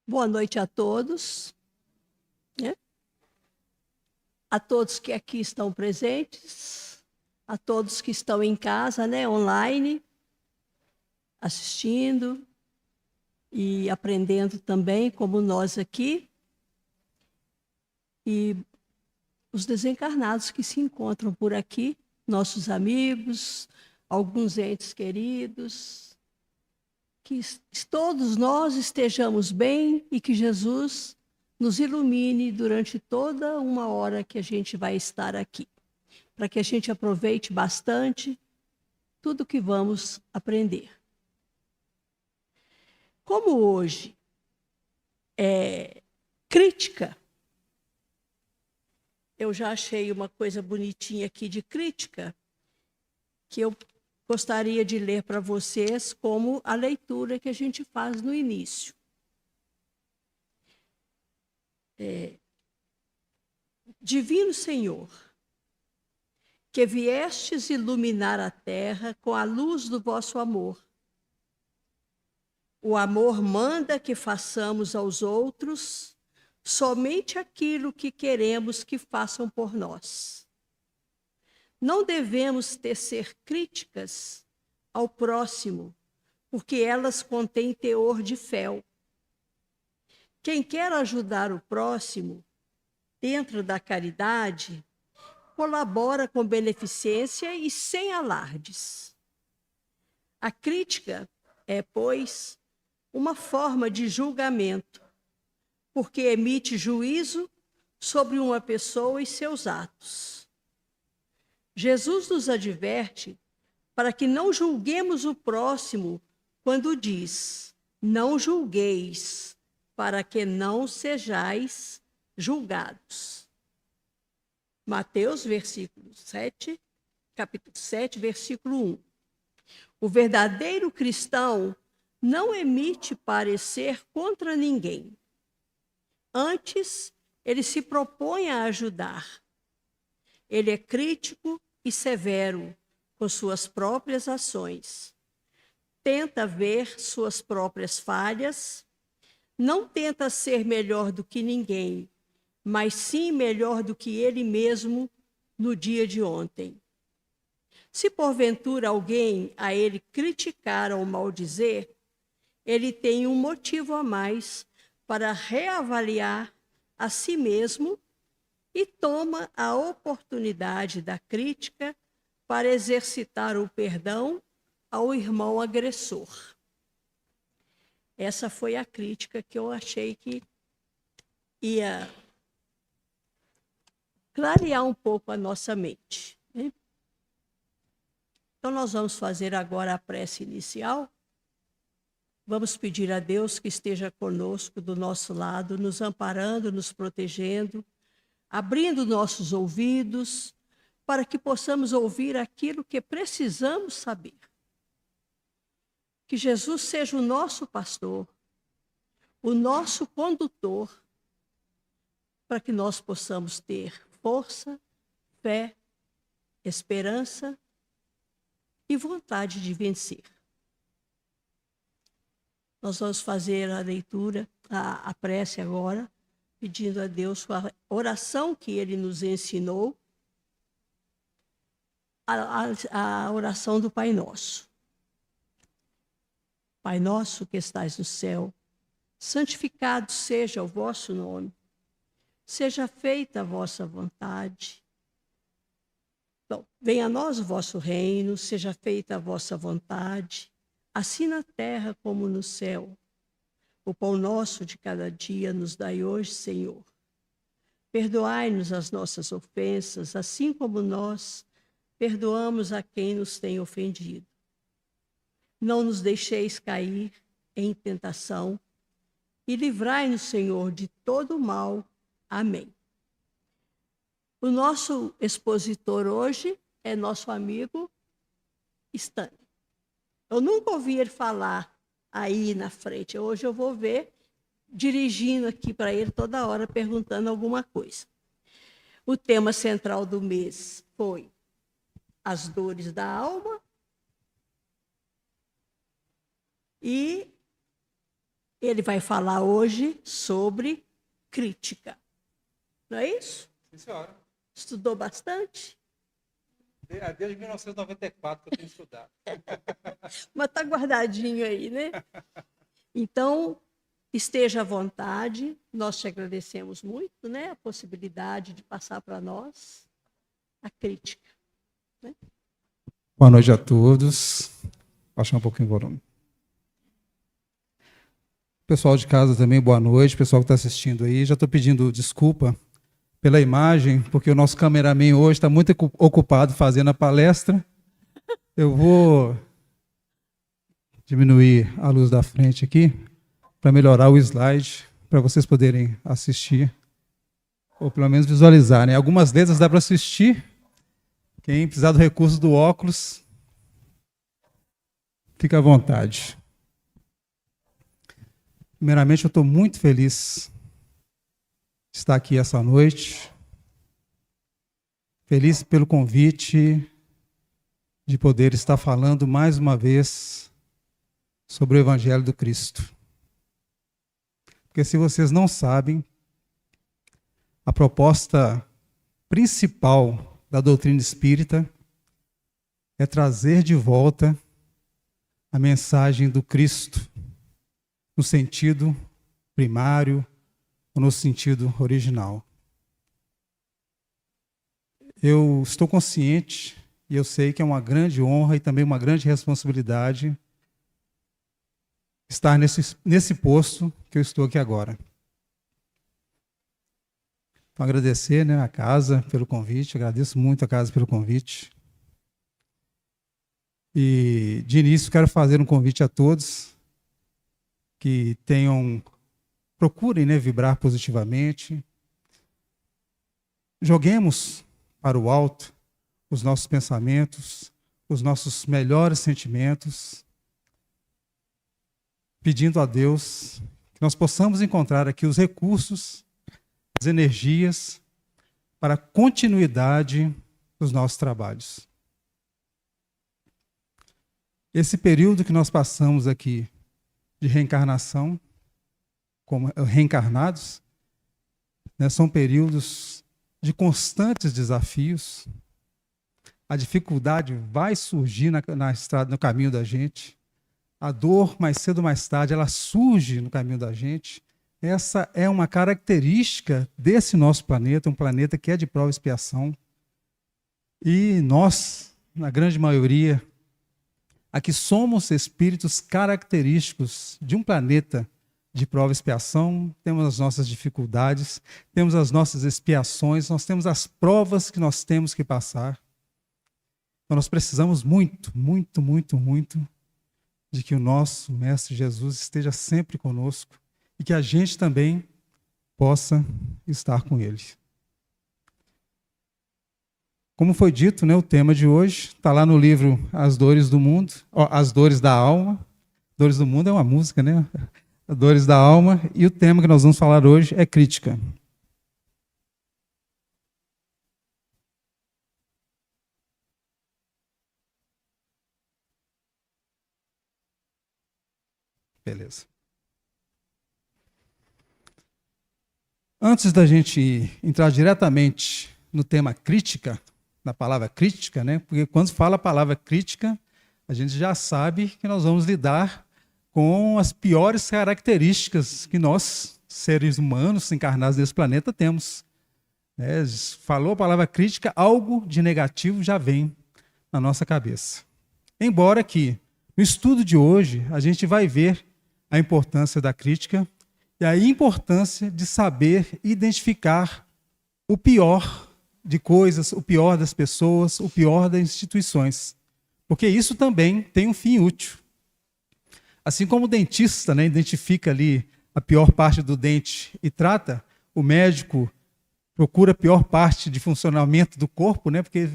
Boa noite a todos, né? A todos que aqui estão presentes, a todos que estão em casa, né, online, assistindo e aprendendo também, como nós aqui, e os desencarnados que se encontram por aqui, nossos amigos, alguns entes queridos, que todos nós estejamos bem e que Jesus nos ilumine durante toda uma hora que a gente vai estar aqui, para que a gente aproveite bastante tudo que vamos aprender. Como hoje é crítica, eu já achei uma coisa bonitinha aqui de crítica, que eu gostaria de ler para vocês como a leitura que a gente faz no início. Divino Senhor, que viestes iluminar a terra com a luz do vosso amor. O amor manda que façamos aos outros somente aquilo que queremos que façam por nós. Não devemos tecer críticas ao próximo, porque elas contêm teor de fel. Quem quer ajudar o próximo, dentro da caridade, colabora com beneficência e sem alardes. A crítica é, pois, uma forma de julgamento, porque emite juízo sobre uma pessoa e seus atos. Jesus nos adverte para que não julguemos o próximo quando diz: não julgueis, para que não sejais julgados. Mateus, capítulo 7, versículo 1. O verdadeiro cristão não emite parecer contra ninguém. Antes, ele se propõe a ajudar. Ele é crítico e severo com suas próprias ações. Tenta ver suas próprias falhas. Não tenta ser melhor do que ninguém, mas sim melhor do que ele mesmo no dia de ontem. Se porventura alguém a ele criticar ou maldizer, ele tem um motivo a mais para reavaliar a si mesmo e toma a oportunidade da crítica para exercitar o perdão ao irmão agressor. Essa foi a crítica que eu achei que ia clarear um pouco a nossa mente, né? Então, nós vamos fazer agora a prece inicial. Vamos pedir a Deus que esteja conosco, do nosso lado, nos amparando, nos protegendo, abrindo nossos ouvidos, para que possamos ouvir aquilo que precisamos saber. Que Jesus seja o nosso pastor, o nosso condutor, para que nós possamos ter força, fé, esperança e vontade de vencer. Nós vamos fazer a leitura, a prece agora, pedindo a Deus a oração que Ele nos ensinou, a oração do Pai Nosso. Pai nosso que estais no céu, santificado seja o vosso nome. Seja feita a vossa vontade. Então, venha a nós o vosso reino, seja feita a vossa vontade, assim na terra como no céu. O pão nosso de cada dia nos dai hoje, Senhor. Perdoai-nos as nossas ofensas, assim como nós perdoamos a quem nos tem ofendido. Não nos deixeis cair em tentação e livrai-nos, Senhor, de todo o mal. Amém. O nosso expositor hoje é nosso amigo Stanley. Eu nunca ouvi ele falar aí na frente. Hoje eu vou ver dirigindo aqui para ele toda hora, perguntando alguma coisa. O tema central do mês foi as dores da alma e Ele vai falar hoje sobre crítica. Não é isso? Sim, senhora. Estudou bastante? Desde 1994 que eu tenho estudado. Mas está guardadinho aí, né? Então, esteja à vontade. Nós te agradecemos muito, né? A possibilidade de passar para nós a crítica. Né? Boa noite a todos. Baixar um pouquinho o volume. Pessoal de casa também, boa noite. Pessoal que está assistindo aí, já estou pedindo desculpa pela imagem, porque o nosso cameraman hoje está muito ocupado fazendo a palestra. Eu vou diminuir a luz da frente aqui para melhorar o slide, para vocês poderem assistir, ou pelo menos visualizar, né? Algumas letras dá para assistir. Quem precisar do recurso do óculos, fica à vontade. Primeiramente, eu estou muito feliz de estar aqui essa noite. Feliz pelo convite de poder estar falando mais uma vez sobre o Evangelho do Cristo. Porque se vocês não sabem, a proposta principal da doutrina espírita é trazer de volta a mensagem do Cristo no sentido primário ou no sentido original. Eu estou consciente e eu sei que é uma grande honra e também uma grande responsabilidade estar nesse posto que eu estou aqui agora. Então, agradecer, né, a casa pelo convite, agradeço muito a casa pelo convite. E, de início, quero fazer um convite a todos que procurem, né, vibrar positivamente. Joguemos para o alto os nossos pensamentos, os nossos melhores sentimentos, pedindo a Deus que nós possamos encontrar aqui os recursos, as energias para a continuidade dos nossos trabalhos. Esse período que nós passamos aqui de reencarnação, como reencarnados, né, são períodos de constantes desafios. A dificuldade vai surgir na estrada, no caminho da gente. A dor, mais cedo ou mais tarde, ela surge no caminho da gente. Essa é uma característica desse nosso planeta, um planeta que é de prova e expiação. E nós, na grande maioria, aqui somos espíritos característicos de um planeta de prova e expiação, temos as nossas dificuldades, temos as nossas expiações, nós temos as provas que nós temos que passar. Então nós precisamos muito, muito, muito, muito de que o nosso Mestre Jesus esteja sempre conosco e que a gente também possa estar com Ele. Como foi dito, né, o tema de hoje está lá no livro As Dores do Mundo, As Dores da Alma. Dores do Mundo é uma música, né? As Dores da Alma. E o tema que nós vamos falar hoje é crítica. Beleza. Antes da gente entrar diretamente no tema crítica, na palavra crítica, né? Porque quando fala a palavra crítica, a gente já sabe que nós vamos lidar com as piores características que nós, seres humanos encarnados nesse planeta, temos. Falou a palavra crítica, algo de negativo já vem na nossa cabeça. Embora que, no estudo de hoje, a gente vai ver a importância da crítica e a importância de saber identificar o pior de coisas, o pior das pessoas, o pior das instituições. Porque isso também tem um fim útil. Assim como o dentista, né, identifica ali a pior parte do dente e trata, o médico procura a pior parte de funcionamento do corpo, né, porque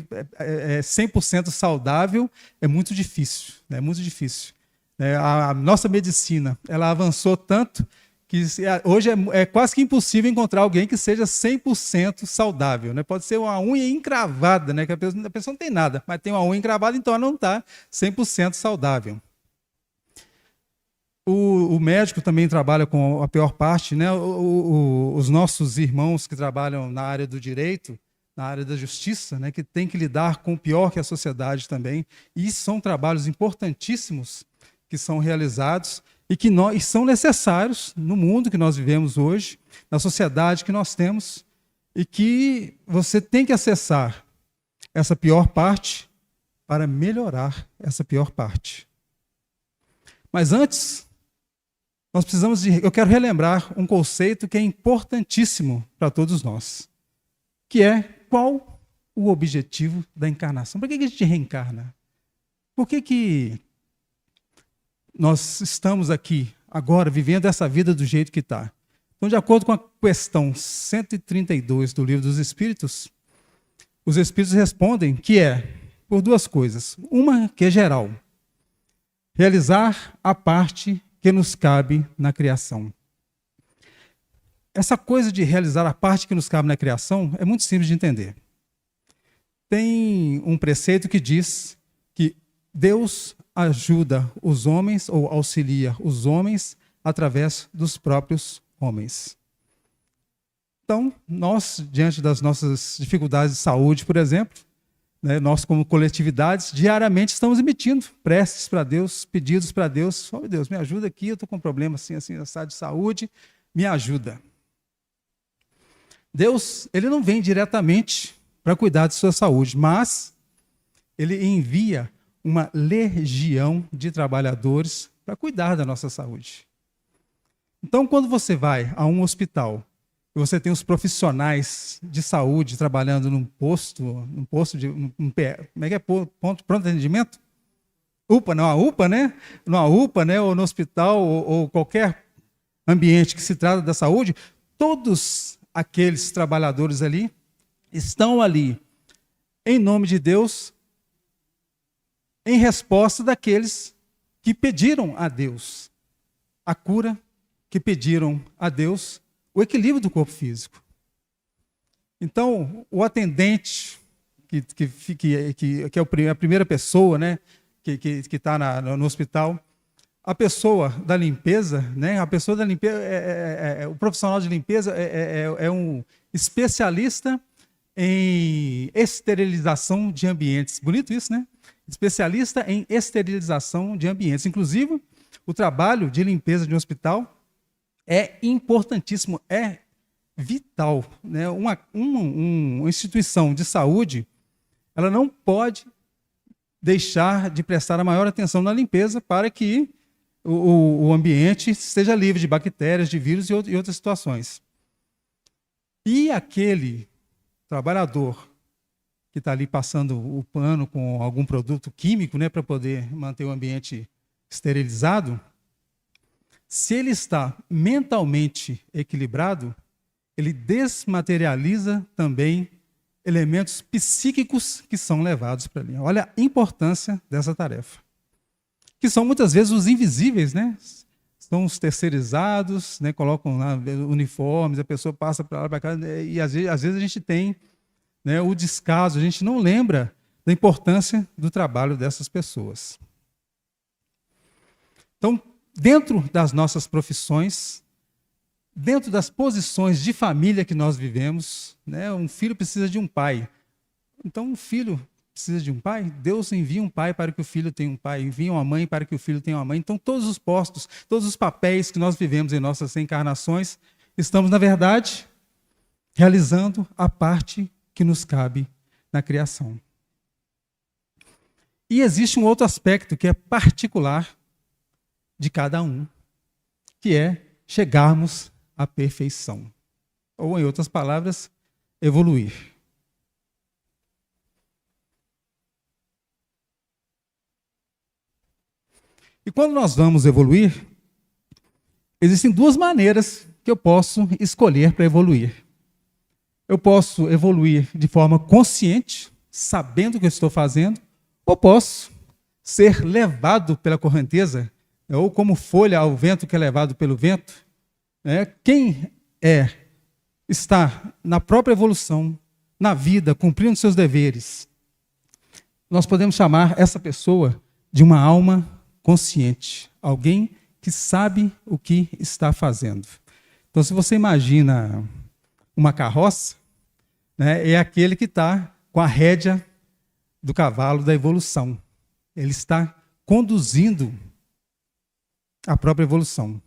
100% saudável é muito difícil. Né, é muito difícil. A nossa medicina ela avançou tanto que hoje é quase que impossível encontrar alguém que seja 100% saudável. Né? Pode ser uma unha encravada, né? Que a pessoa não tem nada, mas tem uma unha encravada, então ela não está 100% saudável. O médico também trabalha com a pior parte, né? Os nossos irmãos que trabalham na área do direito, na área da justiça, né? Que tem que lidar com o pior que a sociedade também. E são trabalhos importantíssimos que são realizados e são necessários no mundo que nós vivemos hoje, na sociedade que nós temos, e que você tem que acessar essa pior parte para melhorar essa pior parte. Mas antes, eu quero relembrar um conceito que é importantíssimo para todos nós, que é qual o objetivo da encarnação. Por que a gente reencarna? Por que nós estamos aqui agora vivendo essa vida do jeito que está? Então, de acordo com a questão 132 do Livro dos Espíritos, os Espíritos respondem que é por duas coisas. Uma que é geral, realizar a parte que nos cabe na criação. Essa coisa de realizar a parte que nos cabe na criação é muito simples de entender. Tem um preceito que diz que Deus ajuda os homens ou auxilia os homens através dos próprios homens. Então, nós, diante das nossas dificuldades de saúde, por exemplo, né, nós como coletividades, diariamente estamos emitindo preces para Deus, pedidos para Deus. Oh, Deus, me ajuda aqui, eu estou com um problema assim, de saúde, me ajuda. Deus, ele não vem diretamente para cuidar de sua saúde, mas ele envia uma legião de trabalhadores para cuidar da nossa saúde. Então, quando você vai a um hospital e você tem os profissionais de saúde trabalhando num posto de como é que é? Ponto pronto atendimento? UPA, não, a UPA, né? Numa UPA, né? Ou no hospital, ou qualquer ambiente que se trata da saúde, todos aqueles trabalhadores ali estão ali em nome de Deus, em resposta daqueles que pediram a Deus a cura, que pediram a Deus o equilíbrio do corpo físico. Então, o atendente, que é a primeira pessoa, né, que está no hospital, a pessoa da limpeza, né, o profissional de limpeza é um especialista em esterilização de ambientes. Bonito isso, né? Especialista em esterilização de ambientes. Inclusive, o trabalho de limpeza de um hospital é importantíssimo, é vital, né? Uma instituição de saúde, ela não pode deixar de prestar a maior atenção na limpeza para que o ambiente esteja livre de bactérias, de vírus e outras situações. E aquele trabalhador que está ali passando o pano com algum produto químico, né, para poder manter o ambiente esterilizado, se ele está mentalmente equilibrado, ele desmaterializa também elementos psíquicos que são levados para ali. Olha a importância dessa tarefa. Que são muitas vezes os invisíveis, né? São os terceirizados, né? Colocam lá uniformes, a pessoa passa para lá, para cá, e às vezes a gente tem, né, o descaso, a gente não lembra da importância do trabalho dessas pessoas. Então, dentro das nossas profissões, dentro das posições de família que nós vivemos, né, um filho precisa de um pai. Então, um filho precisa de um pai, Deus envia um pai para que o filho tenha um pai, envia uma mãe para que o filho tenha uma mãe. Então, todos os postos, todos os papéis que nós vivemos em nossas encarnações, estamos, na verdade, realizando a parte que nos cabe na criação. E existe um outro aspecto que é particular de cada um, que é chegarmos à perfeição. Ou, em outras palavras, evoluir. E quando nós vamos evoluir, existem duas maneiras que eu posso escolher para evoluir. Eu posso evoluir de forma consciente, sabendo o que eu estou fazendo, ou posso ser levado pela correnteza, ou como folha ao vento que é levado pelo vento. Quem está na própria evolução, na vida, cumprindo seus deveres, nós podemos chamar essa pessoa de uma alma consciente, alguém que sabe o que está fazendo. Então, se você imagina uma carroça, né, é aquele que está com a rédea do cavalo da evolução. Ele está conduzindo a própria evolução.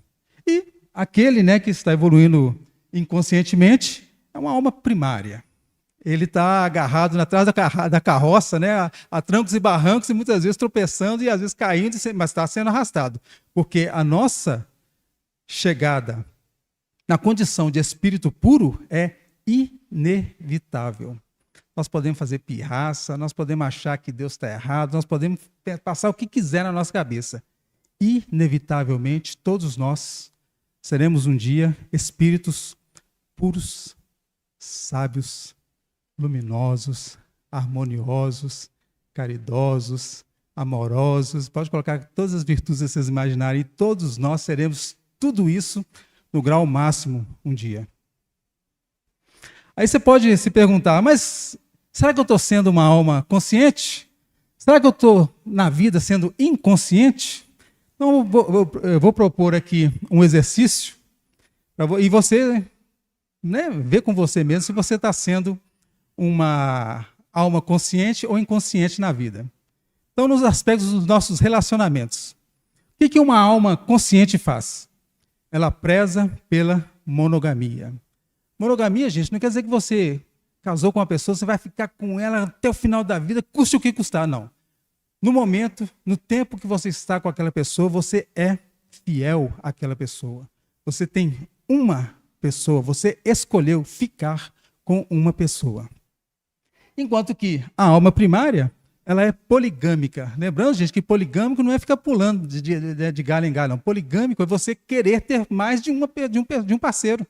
E aquele, né, que está evoluindo inconscientemente é uma alma primária. Ele está agarrado atrás da carroça, né, a trancos e barrancos, e muitas vezes tropeçando e às vezes caindo, mas está sendo arrastado. Porque a nossa chegada na condição de espírito puro é inevitável. Nós podemos fazer pirraça, nós podemos achar que Deus está errado, nós podemos passar o que quiser na nossa cabeça. Inevitavelmente, todos nós seremos um dia espíritos puros, sábios, luminosos, harmoniosos, caridosos, amorosos. Pode colocar todas as virtudes que vocês imaginarem, e todos nós seremos tudo isso no grau máximo um dia. Aí você pode se perguntar, mas será que eu estou sendo uma alma consciente? Será que eu estou na vida sendo inconsciente? Então eu vou propor aqui um exercício e você, né, ver com você mesmo se você está sendo uma alma consciente ou inconsciente na vida. Então, nos aspectos dos nossos relacionamentos, o que uma alma consciente faz? Ela preza pela monogamia. Monogamia, gente, não quer dizer que você casou com uma pessoa, você vai ficar com ela até o final da vida, custe o que custar, não. No momento, no tempo que você está com aquela pessoa, você é fiel àquela pessoa. Você tem uma pessoa, você escolheu ficar com uma pessoa. Enquanto que a alma primária, ela é poligâmica. Lembrando, gente, que poligâmico não é ficar pulando de galho em galho, não. Poligâmico é você querer ter mais de um parceiro.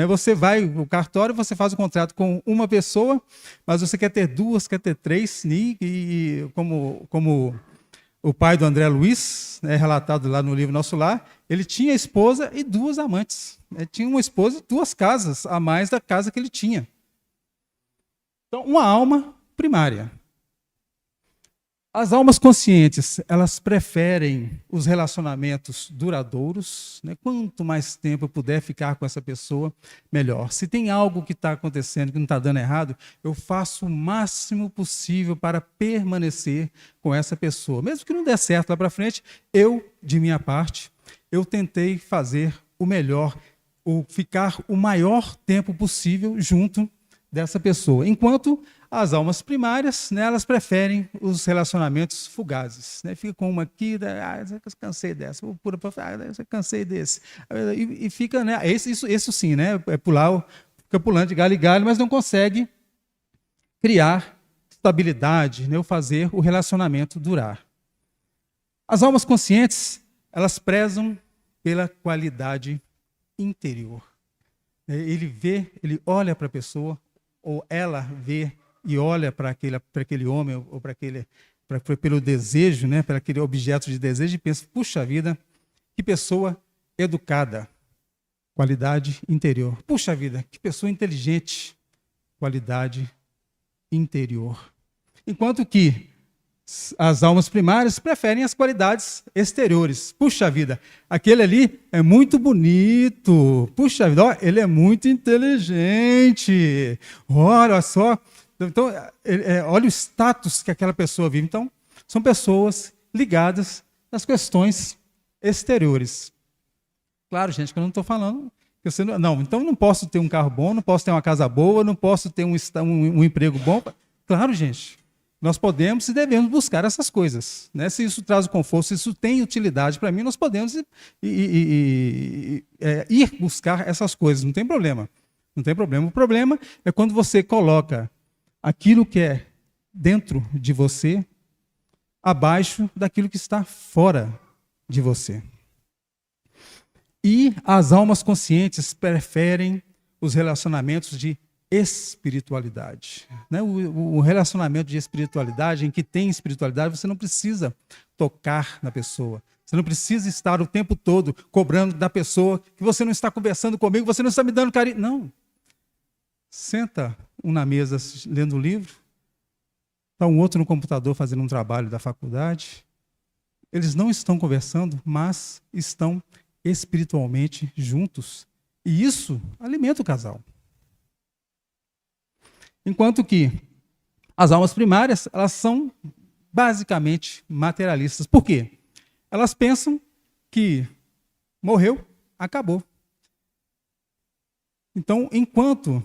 Você vai no cartório, você faz o contrato com uma pessoa, mas você quer ter duas, quer ter três, e como o pai do André Luiz, relatado lá no livro Nosso Lar, ele tinha esposa e duas amantes. Ele tinha uma esposa e duas casas, a mais da casa que ele tinha. Então, uma alma primária. As almas conscientes, elas preferem os relacionamentos duradouros, né? Quanto mais tempo eu puder ficar com essa pessoa, melhor. Se tem algo que está acontecendo, que não está dando errado, eu faço o máximo possível para permanecer com essa pessoa. Mesmo que não der certo lá para frente, eu, de minha parte, eu tentei fazer o melhor, ou ficar o maior tempo possível junto dessa pessoa. Enquanto as almas primárias, né, elas preferem os relacionamentos fugazes. Né? Fica com uma aqui, eu cansei dessa, eu cansei desse. E fica, né, isso sim, né, fica pulando de galho em galho, mas não consegue criar estabilidade, né, ou fazer o relacionamento durar. As almas conscientes, elas prezam pela qualidade interior. Ele olha para a pessoa, ou ela vê e olha para aquele homem, ou pelo desejo, né, para aquele objeto de desejo, e pensa, puxa vida, que pessoa educada, qualidade interior. Puxa vida, que pessoa inteligente, qualidade interior. Enquanto que as almas primárias preferem as qualidades exteriores. Puxa vida, aquele ali é muito bonito. Puxa vida, ó, ele é muito inteligente. Olha só. Então, olha o status que aquela pessoa vive. Então, são pessoas ligadas às questões exteriores. Claro, gente, que eu não estou falando... então não posso ter um carro bom, não posso ter uma casa boa, não posso ter um emprego bom. Claro, gente, nós podemos e devemos buscar essas coisas. Né? Se isso traz o conforto, se isso tem utilidade para mim, nós podemos ir buscar essas coisas, não tem problema. Não tem problema. O problema é quando você coloca aquilo que é dentro de você abaixo daquilo que está fora de você. E as almas conscientes preferem os relacionamentos de espiritualidade. Né? O relacionamento de espiritualidade, em que tem espiritualidade, você não precisa tocar na pessoa. Você não precisa estar o tempo todo cobrando da pessoa que você não está conversando comigo, você não está me dando carinho. Não. Senta um na mesa lendo um livro, está um outro no computador fazendo um trabalho da faculdade, eles não estão conversando, mas estão espiritualmente juntos. E isso alimenta o casal. Enquanto que as almas primárias, elas são basicamente materialistas. Por quê? Elas pensam que morreu, acabou. Então, enquanto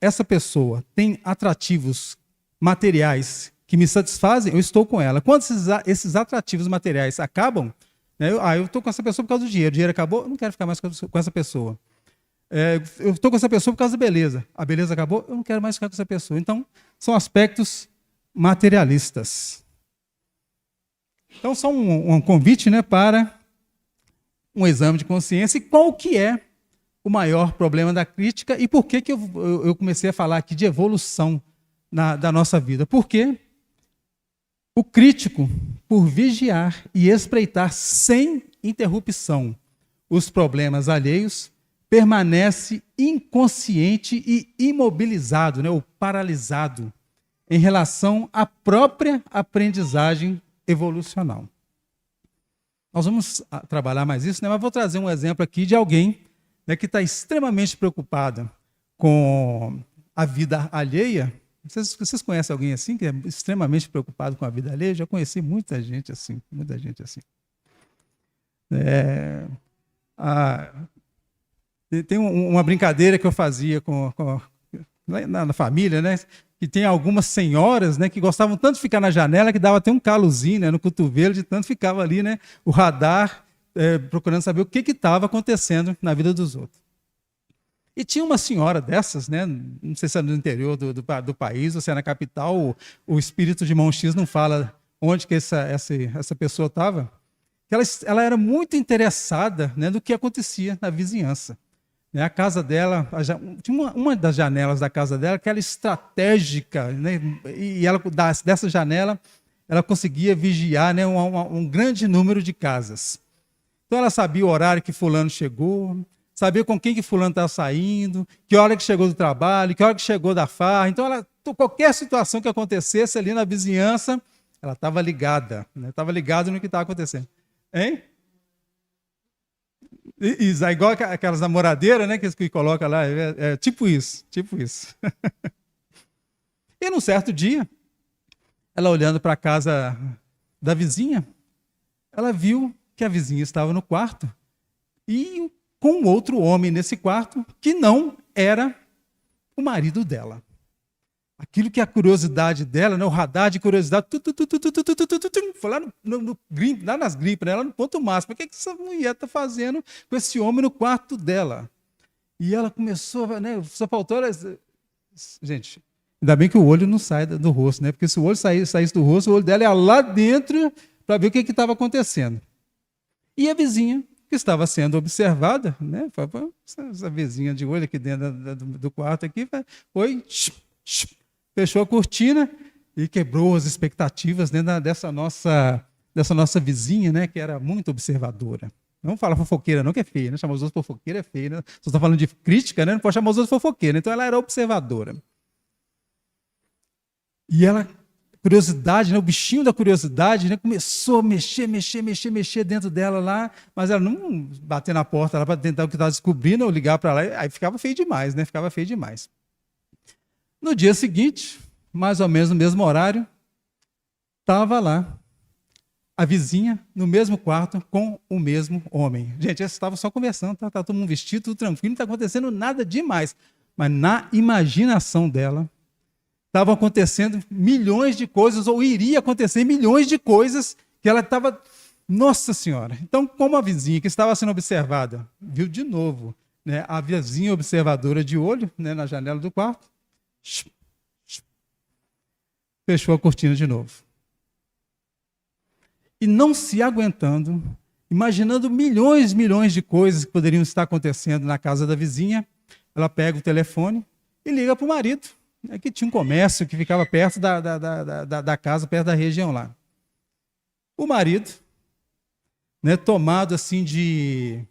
essa pessoa tem atrativos materiais que me satisfazem, eu estou com ela. Quando esses atrativos materiais acabam, né, eu estou com essa pessoa por causa do dinheiro. O dinheiro acabou, eu não quero ficar mais com essa pessoa. Eu estou com essa pessoa por causa da beleza. A beleza acabou, eu não quero mais ficar com essa pessoa. Então, são aspectos materialistas. Então, só um convite, né, para um exame de consciência. E qual que é o maior problema da crítica e por que eu comecei a falar aqui de evolução da nossa vida? Porque o crítico, por vigiar e espreitar sem interrupção os problemas alheios, permanece inconsciente e imobilizado, né, ou paralisado, em relação à própria aprendizagem evolucional. Nós vamos trabalhar mais isso, né, mas vou trazer um exemplo aqui de alguém, né, que está extremamente preocupada com a vida alheia. Vocês conhecem alguém assim, que é extremamente preocupado com a vida alheia? Eu já conheci muita gente assim, muita gente assim. Tem uma brincadeira que eu fazia na família, né, que tem algumas senhoras, né, que gostavam tanto de ficar na janela que dava até um calozinho, né, no cotovelo, de tanto ficava ali, né, o radar, procurando saber o que estava acontecendo na vida dos outros. E tinha uma senhora dessas, né, não sei se é no interior do país ou se é na capital, o espírito de Mão X não fala onde que essa pessoa estava, que ela era muito interessada, né, no que acontecia na vizinhança. A casa dela, tinha uma das janelas da casa dela que era estratégica, né, e ela, dessa janela ela conseguia vigiar, né, um grande número de casas. Então ela sabia o horário que fulano chegou, sabia com quem que fulano estava saindo, que hora que chegou do trabalho, que hora que chegou da farra. Então qualquer situação que acontecesse ali na vizinhança, ela estava ligada, né, estava ligada no que estava acontecendo. Hein? Isso, é igual aquelas namoradeiras, né, que coloca lá, tipo isso. E num certo dia, ela olhando para a casa da vizinha, ela viu que a vizinha estava no quarto e com outro homem nesse quarto que não era o marido dela. Aquilo que é a curiosidade dela, né, o radar de curiosidade, foi lá lá nas grimpas, né, lá no ponto máximo. O que essa mulher está fazendo com esse homem no quarto dela? E ela começou, né, só faltou... Gente, ainda bem que o olho não sai do rosto, né? Porque se o olho saísse do rosto, o olho dela ia lá dentro para ver o que estava acontecendo. E a vizinha, que estava sendo observada, né, essa vizinha de olho aqui dentro do quarto, aqui, foi... fechou a cortina e quebrou as expectativas, né, dessa nossa vizinha, né, que era muito observadora. Não fala fofoqueira, não, que é feia, né? Chamar os outros fofoqueira é feio, né? Você está falando de crítica, né? Não pode chamar os outros fofoqueira. Então ela era observadora. E ela, curiosidade, né, o bichinho da curiosidade, né, começou a mexer dentro dela lá, mas ela não bater na porta lá para tentar o que estava descobrindo, ou ligar para lá, aí ficava feio demais, né? Ficava feio demais. No dia seguinte, mais ou menos no mesmo horário, estava lá a vizinha no mesmo quarto com o mesmo homem. Gente, eles estavam só conversando, tá todo mundo vestido, tudo tranquilo, não está acontecendo nada demais. Mas na imaginação dela, estavam acontecendo milhões de coisas, ou iria acontecer milhões de coisas, que ela estava... Nossa Senhora! Então, como a vizinha que estava sendo observada, viu de novo, né, a vizinha observadora de olho, né, na janela do quarto, fechou a cortina de novo. E não se aguentando, imaginando milhões de coisas que poderiam estar acontecendo na casa da vizinha, ela pega o telefone e liga para o marido, né, que tinha um comércio que ficava perto da casa, perto da região lá. O marido, né, tomado assim de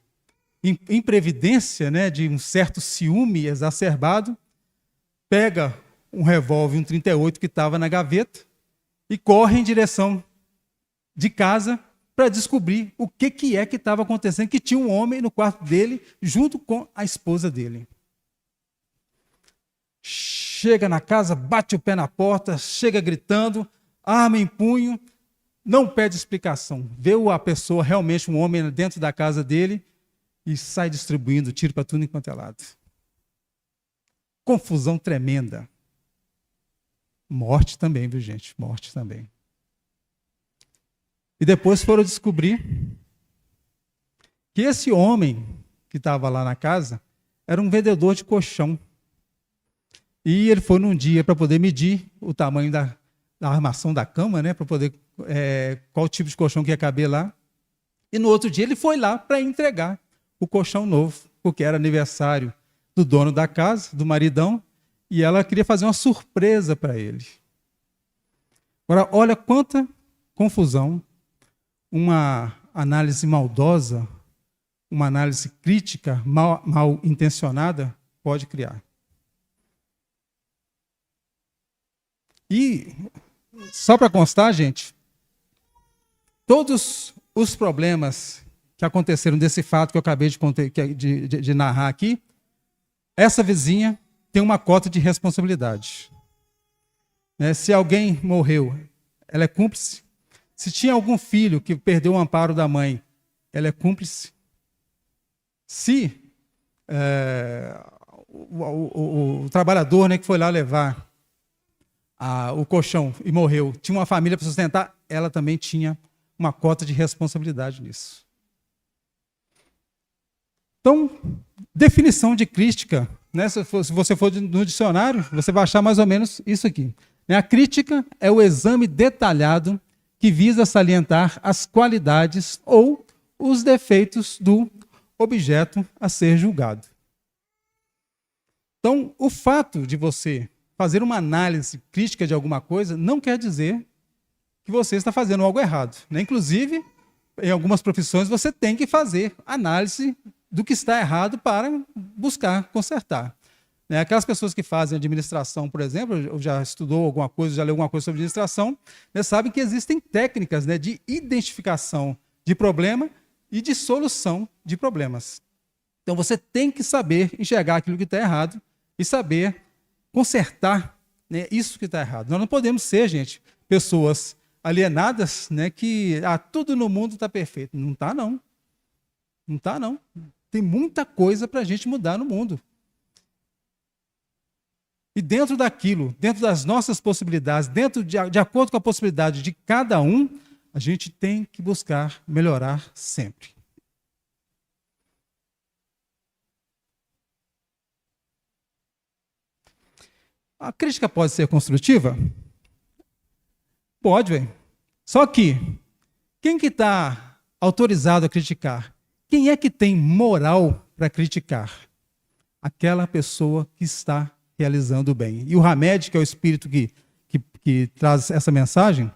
imprevidência, né, de um certo ciúme exacerbado, pega um revólver, um 38 que estava na gaveta e corre em direção de casa para descobrir o que é que estava acontecendo, que tinha um homem no quarto dele, junto com a esposa dele. Chega na casa, bate o pé na porta, chega gritando, arma em punho, não pede explicação. Vê a pessoa, realmente um homem dentro da casa dele, e sai distribuindo tiro para tudo enquanto é lado. Confusão tremenda. Morte também, viu, gente? Morte também. E depois foram descobrir que esse homem que estava lá na casa era um vendedor de colchão. E ele foi num dia para poder medir o tamanho da armação da cama, né, para poder qual tipo de colchão que ia caber lá. E no outro dia ele foi lá para entregar o colchão novo, porque era aniversário do dono da casa, do maridão, e ela queria fazer uma surpresa para ele. Agora, olha quanta confusão uma análise maldosa, uma análise crítica, mal intencionada, pode criar. E, só para constar, gente, todos os problemas que aconteceram desse fato que eu acabei de narrar aqui, essa vizinha tem uma cota de responsabilidade. Se alguém morreu, ela é cúmplice. Se tinha algum filho que perdeu o amparo da mãe, ela é cúmplice. Se o trabalhador, né, que foi lá levar o colchão e morreu, tinha uma família para sustentar, ela também tinha uma cota de responsabilidade nisso. Então, definição de crítica, né, se você for no dicionário, você vai achar mais ou menos isso aqui. A crítica é o exame detalhado que visa salientar as qualidades ou os defeitos do objeto a ser julgado. Então, o fato de você fazer uma análise crítica de alguma coisa não quer dizer que você está fazendo algo errado. Inclusive, em algumas profissões, você tem que fazer análise do que está errado para buscar consertar. Aquelas pessoas que fazem administração, por exemplo, já estudou alguma coisa, já leu alguma coisa sobre administração, sabem que existem técnicas de identificação de problema e de solução de problemas. Então, você tem que saber enxergar aquilo que está errado e saber consertar isso que está errado. Nós não podemos ser, gente, pessoas alienadas, que tudo no mundo está perfeito. Não está, não. Não está, não. Tem muita coisa para a gente mudar no mundo. E dentro daquilo, dentro das nossas possibilidades, de acordo com a possibilidade de cada um, a gente tem que buscar melhorar sempre. A crítica pode ser construtiva? Pode, velho. Só que, quem que está autorizado a criticar? Quem é que tem moral para criticar? Aquela pessoa que está realizando o bem. E o Hamed, que é o espírito que traz essa mensagem,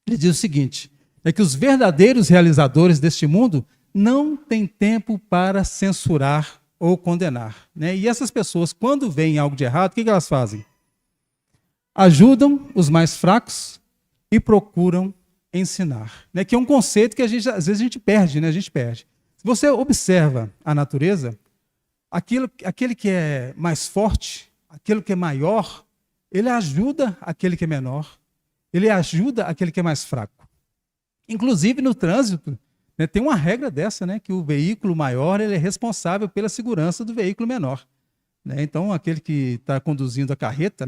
ele diz o seguinte, que os verdadeiros realizadores deste mundo não têm tempo para censurar ou condenar. E essas pessoas, quando veem algo de errado, o que elas fazem? Ajudam os mais fracos e procuram ensinar. Que é um conceito que às vezes a gente perde. A gente perde. Se você observa a natureza, aquele que é mais forte, aquele que é maior, ele ajuda aquele que é menor, ele ajuda aquele que é mais fraco. Inclusive no trânsito, tem uma regra dessa, que o veículo maior ele é responsável pela segurança do veículo menor. Então, aquele que está conduzindo a carreta,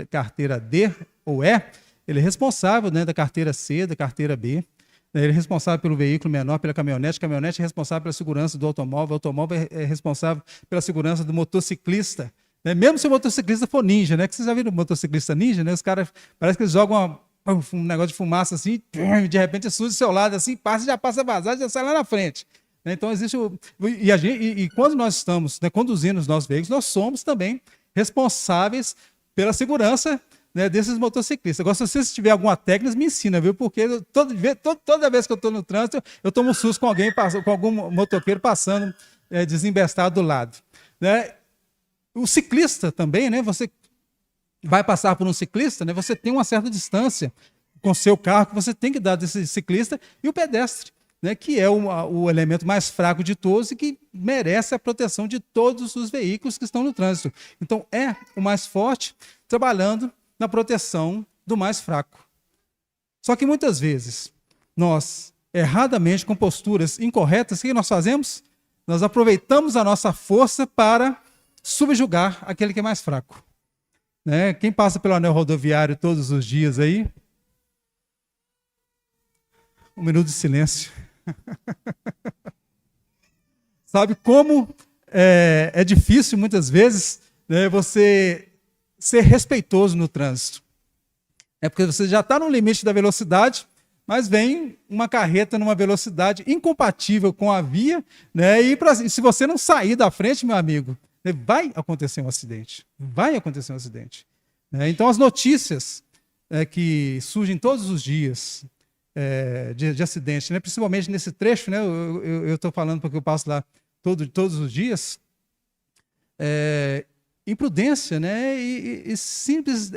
carteira D ou E, ele é responsável da carteira C, da carteira B. Ele é responsável pelo veículo menor, pela caminhonete. A caminhonete é responsável pela segurança do automóvel. O automóvel é responsável pela segurança do motociclista. Mesmo se o motociclista for ninja, que vocês já viram o motociclista ninja, os caras, parece que eles jogam um negócio de fumaça assim, de repente surge do seu lado, assim, passa, já passa vazado, já sai lá na frente. Então, existe e quando nós estamos conduzindo os nossos veículos, nós somos também responsáveis pela segurança desses motociclistas. Agora, se você tiver alguma técnica, me ensina, viu? Porque toda vez que eu estou no trânsito, eu tomo um susto com algum motoqueiro passando desembestado do lado. O ciclista também, você vai passar por um ciclista, você tem uma certa distância com o seu carro que você tem que dar desse ciclista e o pedestre. né, que é o elemento mais fraco de todos e que merece a proteção de todos os veículos que estão no trânsito. Então, é o mais forte trabalhando na proteção do mais fraco. Só que muitas vezes, nós, erradamente, com posturas incorretas, o que nós fazemos? Nós aproveitamos a nossa força para subjugar aquele que é mais fraco. Né? Quem passa pelo anel rodoviário todos os dias aí, um minuto de silêncio. Sabe como é difícil, muitas vezes, né, você ser respeitoso no trânsito. É porque você já está no limite da velocidade, mas vem uma carreta numa velocidade incompatível com a via, né, e se você não sair da frente, meu amigo, vai acontecer um acidente. Vai acontecer um acidente. Então, as notícias que surgem todos os dias de acidente, né, principalmente nesse trecho, né, eu estou falando porque eu passo lá todos os dias, imprudência, né, e simples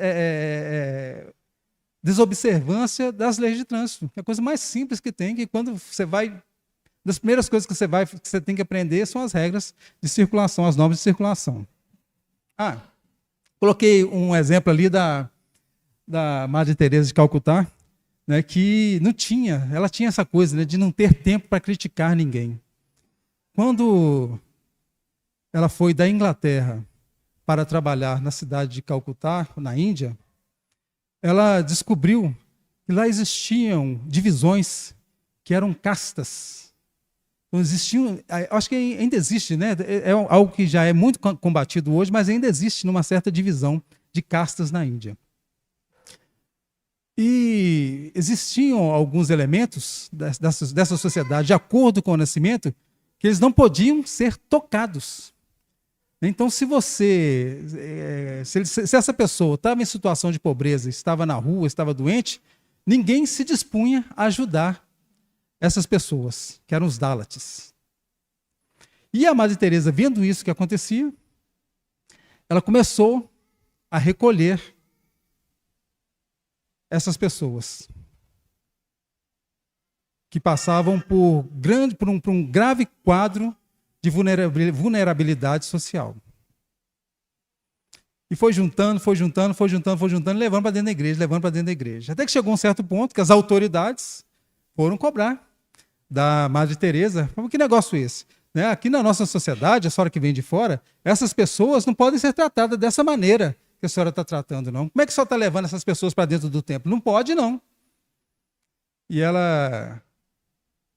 desobservância das leis de trânsito. É a coisa mais simples que tem, que quando você vai... Das primeiras coisas que você tem que aprender são as regras de circulação, as normas de circulação. Coloquei um exemplo ali da Madre Teresa de Calcutá, né, que ela tinha essa coisa, né, de não ter tempo para criticar ninguém. Quando ela foi da Inglaterra para trabalhar na cidade de Calcutá, na Índia, ela descobriu que lá existiam divisões que eram castas. Então, acho que ainda existe, né? É algo que já é muito combatido hoje, mas ainda existe uma certa divisão de castas na Índia. E existiam alguns elementos dessa sociedade, de acordo com o nascimento, que eles não podiam ser tocados. Então, se essa pessoa estava em situação de pobreza, estava na rua, estava doente, ninguém se dispunha a ajudar essas pessoas, que eram os Dálates. E a Madre Teresa, vendo isso que acontecia, ela começou a recolher essas pessoas que passavam por um grave quadro de vulnerabilidade social. E foi juntando, levando para dentro da igreja, Até que chegou um certo ponto que as autoridades foram cobrar da Madre Teresa. Que negócio é esse? Né? Aqui na nossa sociedade, a senhora que vem de fora, essas pessoas não podem ser tratadas dessa maneira que a senhora está tratando, não. Como é que a senhora está levando essas pessoas para dentro do templo? Não pode, não. E ela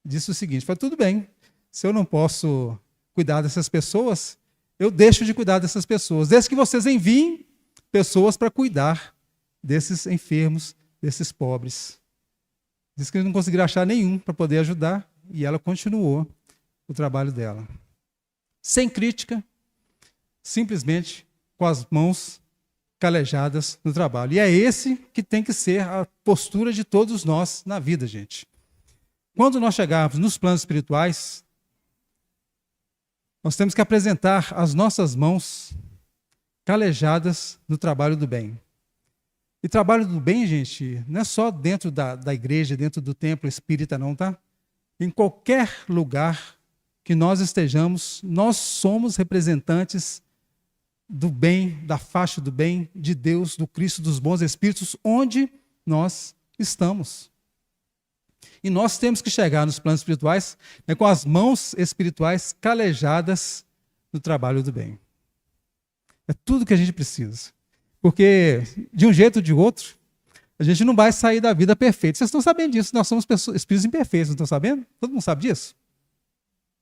disse o seguinte, tudo bem, se eu não posso cuidar dessas pessoas, eu deixo de cuidar dessas pessoas, desde que vocês enviem pessoas para cuidar desses enfermos, desses pobres. Diz que eles não conseguiram achar nenhum para poder ajudar, e ela continuou o trabalho dela. Sem crítica, simplesmente com as mãos calejadas no trabalho. E é esse que tem que ser a postura de todos nós na vida, gente. Quando nós chegarmos nos planos espirituais, nós temos que apresentar as nossas mãos calejadas no trabalho do bem. E trabalho do bem, gente, não é só dentro da igreja, dentro do templo espírita, não, tá? Em qualquer lugar que nós estejamos, nós somos representantes do bem, da faixa do bem, de Deus, do Cristo, dos bons espíritos, onde nós estamos. E nós temos que chegar nos planos espirituais, né, com as mãos espirituais calejadas no trabalho do bem. É tudo que a gente precisa. Porque, de um jeito ou de outro, a gente não vai sair da vida perfeita. Vocês estão sabendo disso, nós somos espíritos imperfeitos, não estão sabendo? Todo mundo sabe disso?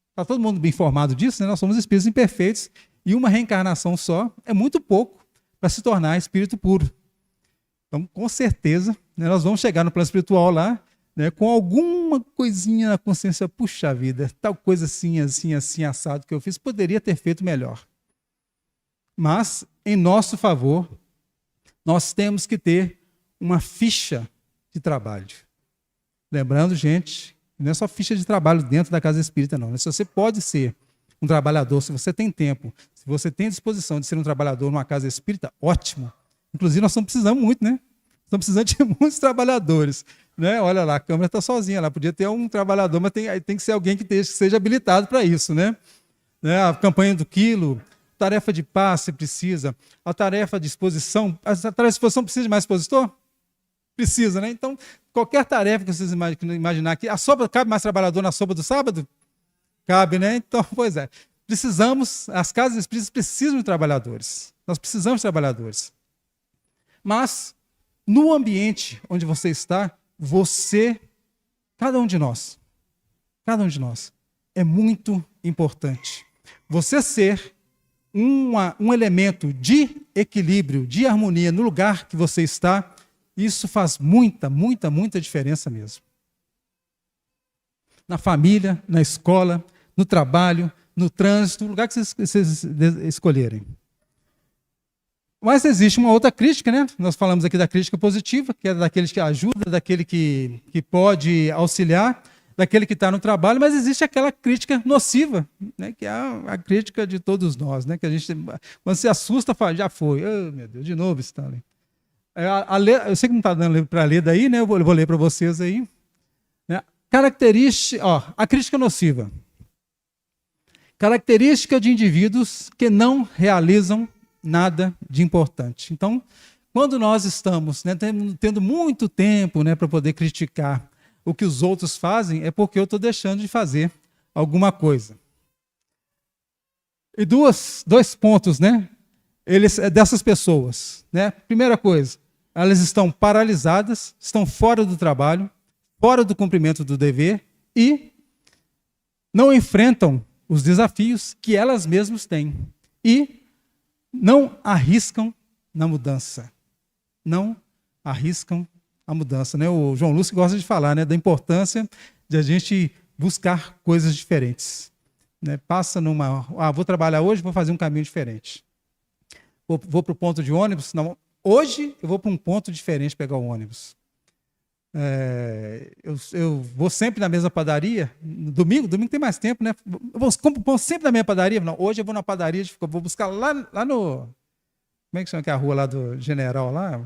Está todo mundo bem informado disso, né? Nós somos espíritos imperfeitos e uma reencarnação só é muito pouco para se tornar espírito puro. Então, com certeza, né, nós vamos chegar no plano espiritual lá, né, com alguma coisinha na consciência, puxa vida, tal coisa assim, assado que eu fiz, poderia ter feito melhor. Mas, em nosso favor, nós temos que ter uma ficha de trabalho. Lembrando, gente, não é só ficha de trabalho dentro da casa espírita, não. Se você pode ser um trabalhador, se você tem tempo, se você tem disposição de ser um trabalhador numa casa espírita, ótimo. Inclusive, nós estamos precisando muito, né? Estamos precisando de muitos trabalhadores. Né? Olha lá, a câmera está sozinha, lá podia ter um trabalhador, mas tem que ser alguém que seja habilitado para isso, né? A campanha do quilo, tarefa de paz, se precisa, a tarefa de exposição. A tarefa de exposição precisa de mais expositor? Precisa, né? Então, qualquer tarefa que vocês imaginar aqui, a sobra, cabe mais trabalhador na sobra do sábado? Cabe, né? Então, pois é. Precisamos, as casas espíritas precisam de trabalhadores. Nós precisamos de trabalhadores. Mas, no ambiente onde você está, você, cada um de nós, é muito importante. Você ser um elemento de equilíbrio, de harmonia no lugar que você está, isso faz muita, muita, muita diferença mesmo. Na família, na escola, no trabalho, no trânsito, no lugar que vocês escolherem. Mas existe uma outra crítica, né? Nós falamos aqui da crítica positiva, que é daqueles que ajudam, daquele que pode auxiliar, daquele que está no trabalho, mas existe aquela crítica nociva, né? Que é a crítica de todos nós, né? Que a gente, quando se assusta, fala, já foi. Oh, meu Deus, de novo, Stanley. Eu sei que não está dando para ler daí, né? Eu vou ler para vocês aí. Né? Característica, a crítica nociva. Característica de indivíduos que não realizam nada de importante. Então, quando nós estamos, né, tendo muito tempo, né, para poder criticar o que os outros fazem, é porque eu estou deixando de fazer alguma coisa. E dois pontos, né, dessas pessoas. Né? Primeira coisa, elas estão paralisadas, estão fora do trabalho, fora do cumprimento do dever e não enfrentam os desafios que elas mesmas têm. E não arriscam na mudança. Não arriscam a mudança. Né? O João Lúcio gosta de falar, né, da importância de a gente buscar coisas diferentes. Né? Passa numa... vou trabalhar hoje, vou fazer um caminho diferente. Vou para o ponto de ônibus. Não, hoje eu vou para um ponto diferente pegar o ônibus. Eu vou sempre na mesma padaria. Domingo tem mais tempo, né? Vou sempre na mesma padaria. Não, hoje eu vou na padaria, vou buscar lá no... Como é que chama que é a rua lá do General? Lá?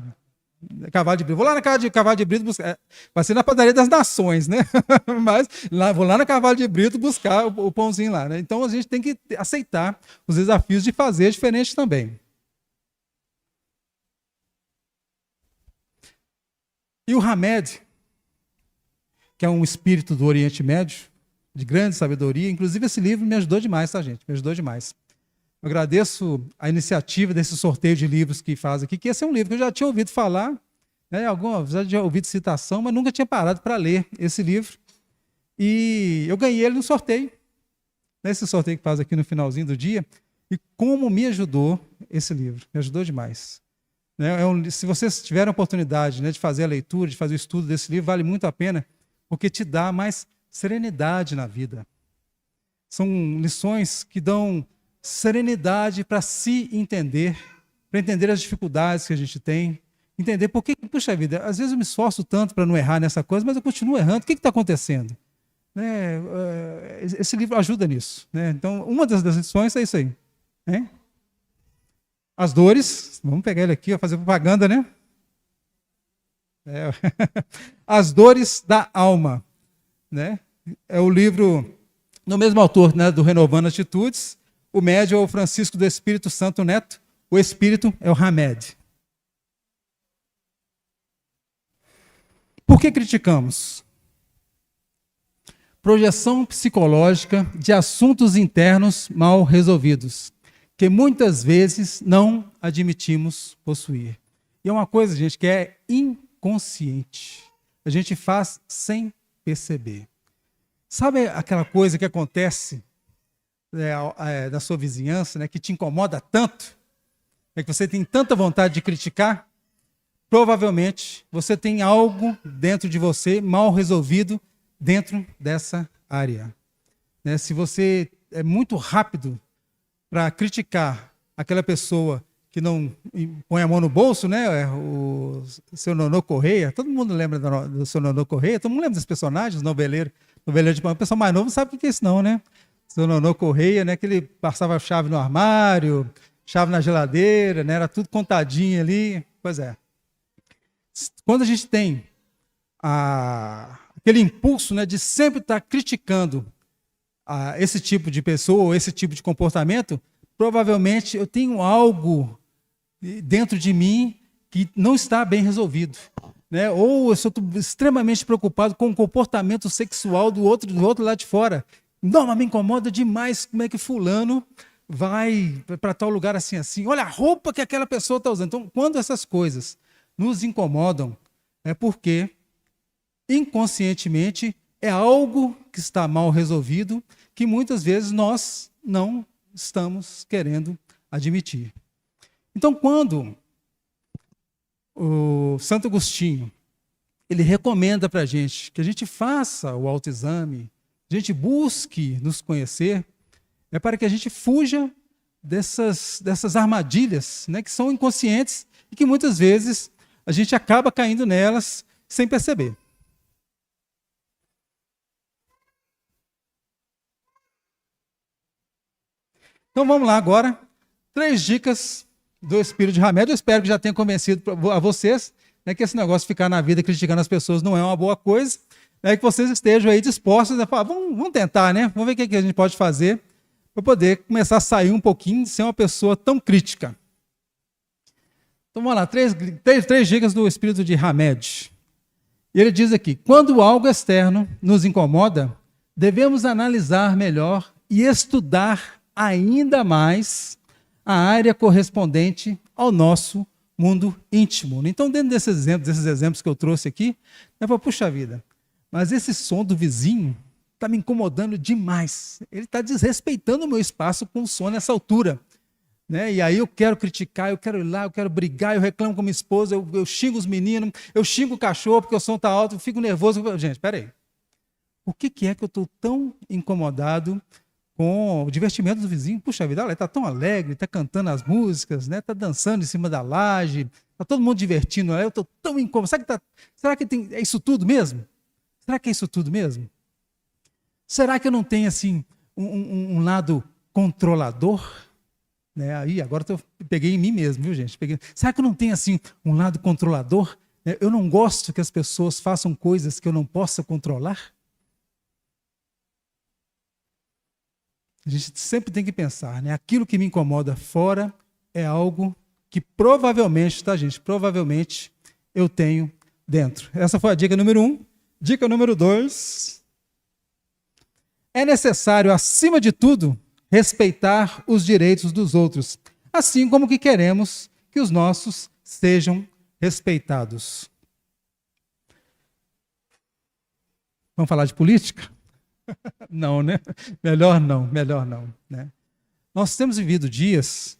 Cavalo de Brito. Vou lá na casa de Cavalo de Brito buscar. Vai ser na padaria das Nações, né? Mas vou lá na Cavalo de Brito buscar o pãozinho lá. Né? Então a gente tem que aceitar os desafios de fazer diferente também. E o Hamed, que é um espírito do Oriente Médio, de grande sabedoria, inclusive esse livro me ajudou demais, tá, gente? Me ajudou demais. Eu agradeço a iniciativa desse sorteio de livros que faz aqui, que esse é um livro que eu já tinha ouvido falar, né? Já tinha ouvido citação, mas nunca tinha parado para ler esse livro. E eu ganhei ele no sorteio, nesse sorteio que faz aqui no finalzinho do dia, e como me ajudou esse livro, me ajudou demais. Se vocês tiverem a oportunidade, né, de fazer a leitura, de fazer o estudo desse livro, vale muito a pena, porque te dá mais serenidade na vida. São lições que dão serenidade para se entender, para entender as dificuldades que a gente tem, entender por que, puxa vida, às vezes eu me esforço tanto para não errar nessa coisa, mas eu continuo errando, o que está acontecendo? Né? Esse livro ajuda nisso. Né? Então, uma das lições é isso aí. Né? As dores, vamos pegar ele aqui, fazer propaganda, né? As dores da alma, né? É o livro do mesmo autor, né, do Renovando Atitudes. O médium é o Francisco do Espírito Santo Neto, o espírito é o Hamed. Por que criticamos? Projeção psicológica de assuntos internos mal resolvidos, que muitas vezes não admitimos possuir. E é uma coisa, gente, que é inconsciente. A gente faz sem perceber. Sabe aquela coisa que acontece da sua vizinhança, né, que te incomoda tanto, que você tem tanta vontade de criticar? Provavelmente você tem algo dentro de você mal resolvido dentro dessa área. Né? Se você é muito rápido para criticar aquela pessoa que não põe a mão no bolso, né? O seu Nonô Correia, todo mundo lembra do seu Nonô Correia, todo mundo lembra dos personagens, noveleiro de pão. O pessoal mais novo não sabe o que é isso não, né? Seu Nonô Correia, né? Que ele passava a chave no armário, chave na geladeira, né? Era tudo contadinho ali. Pois é. Quando a gente tem aquele impulso, né, de sempre estar criticando esse tipo de pessoa ou esse tipo de comportamento, provavelmente eu tenho algo dentro de mim que não está bem resolvido, né? Ou eu estou extremamente preocupado com o comportamento sexual do outro lado de fora. Não, me incomoda demais como é que fulano vai para tal lugar assim. Olha a roupa que aquela pessoa está usando. Então, quando essas coisas nos incomodam, é porque inconscientemente é algo que está mal resolvido, que muitas vezes nós não estamos querendo admitir. Então, quando o Santo Agostinho ele recomenda para a gente que a gente faça o autoexame, a gente busque nos conhecer, é para que a gente fuja dessas armadilhas, né, que são inconscientes e que muitas vezes a gente acaba caindo nelas sem perceber. Então vamos lá agora, 3 dicas do Espírito de Hamed. Eu espero que já tenha convencido a vocês, né, que esse negócio de ficar na vida criticando as pessoas não é uma boa coisa, né, que vocês estejam aí dispostos a falar, vamos tentar, né? Vamos ver o que a gente pode fazer para poder começar a sair um pouquinho de ser uma pessoa tão crítica. Então vamos lá, 3 dicas do Espírito de Hamed. E ele diz aqui, quando algo externo nos incomoda, devemos analisar melhor e estudar ainda mais a área correspondente ao nosso mundo íntimo. Então, dentro desses exemplos que eu trouxe aqui, eu falo, puxa vida, mas esse som do vizinho está me incomodando demais. Ele está desrespeitando o meu espaço com o som nessa altura. Né? E aí eu quero criticar, eu quero ir lá, eu quero brigar, eu reclamo com minha esposa, eu xingo os meninos, eu xingo o cachorro porque o som está alto, eu fico nervoso. Gente, espera aí. Por que é que eu estou tão incomodado com o divertimento do vizinho? Puxa vida, ele está tão alegre, está cantando as músicas, né? Está dançando em cima da laje, está todo mundo divertindo, eu estou tão incomodado. Será que é isso tudo mesmo? Será que é isso tudo mesmo? Será que eu não tenho assim um lado controlador? Né? Aí agora eu peguei em mim mesmo, viu, gente? Será que eu não tenho assim um lado controlador? Eu não gosto que as pessoas façam coisas que eu não possa controlar? A gente sempre tem que pensar, né? Aquilo que me incomoda fora é algo que provavelmente, tá, gente? Provavelmente eu tenho dentro. Essa foi a dica número 1. Dica número 2. É necessário, acima de tudo, respeitar os direitos dos outros, assim como que queremos que os nossos sejam respeitados. Vamos falar de política? Não, né? Melhor não. Né? Nós temos vivido dias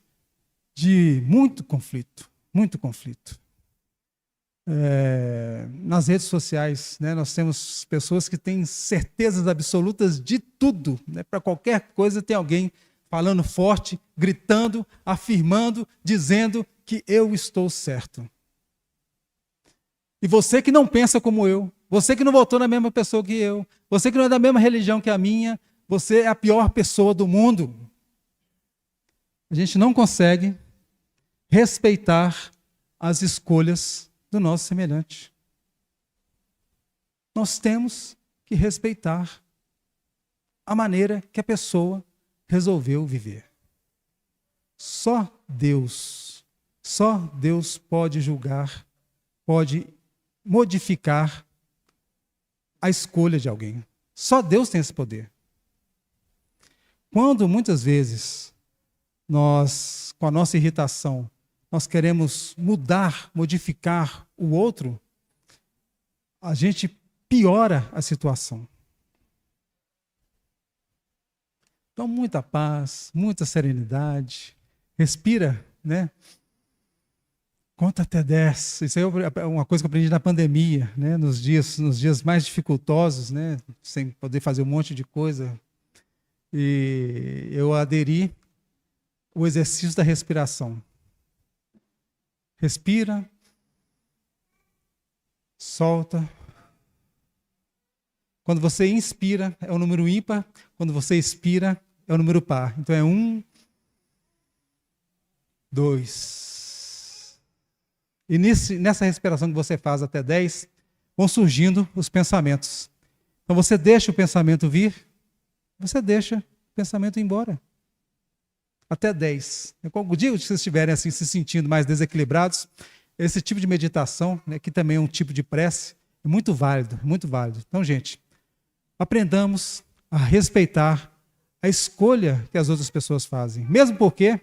de muito conflito. Nas redes sociais, né, nós temos pessoas que têm certezas absolutas de tudo. Né? Para qualquer coisa tem alguém falando forte, gritando, afirmando, dizendo que eu estou certo. E você que não pensa como eu, você que não votou na mesma pessoa que eu, você que não é da mesma religião que a minha, você é a pior pessoa do mundo. A gente não consegue respeitar as escolhas do nosso semelhante. Nós temos que respeitar a maneira que a pessoa resolveu viver. Só Deus pode julgar, pode modificar a escolha de alguém. Só Deus tem esse poder. Quando muitas vezes nós, com a nossa irritação, nós queremos mudar, modificar o outro, a gente piora a situação. Então, muita paz, muita serenidade, respira, né? Conta até 10. Isso aí é uma coisa que eu aprendi na pandemia, né? Nos dias mais dificultosos, né? Sem poder fazer um monte de coisa. E eu aderi ao exercício da respiração. Respira, solta. Quando você inspira, é o número ímpar. Quando você expira, é o número par. Então é 1, 2. E nessa respiração que você faz até 10, vão surgindo os pensamentos. Então você deixa o pensamento vir, você deixa o pensamento ir embora. Até 10. O dia que vocês estiverem assim, se sentindo mais desequilibrados, esse tipo de meditação, né, que também é um tipo de prece, é muito válido, muito válido. Então, gente, aprendamos a respeitar a escolha que as outras pessoas fazem. Mesmo porque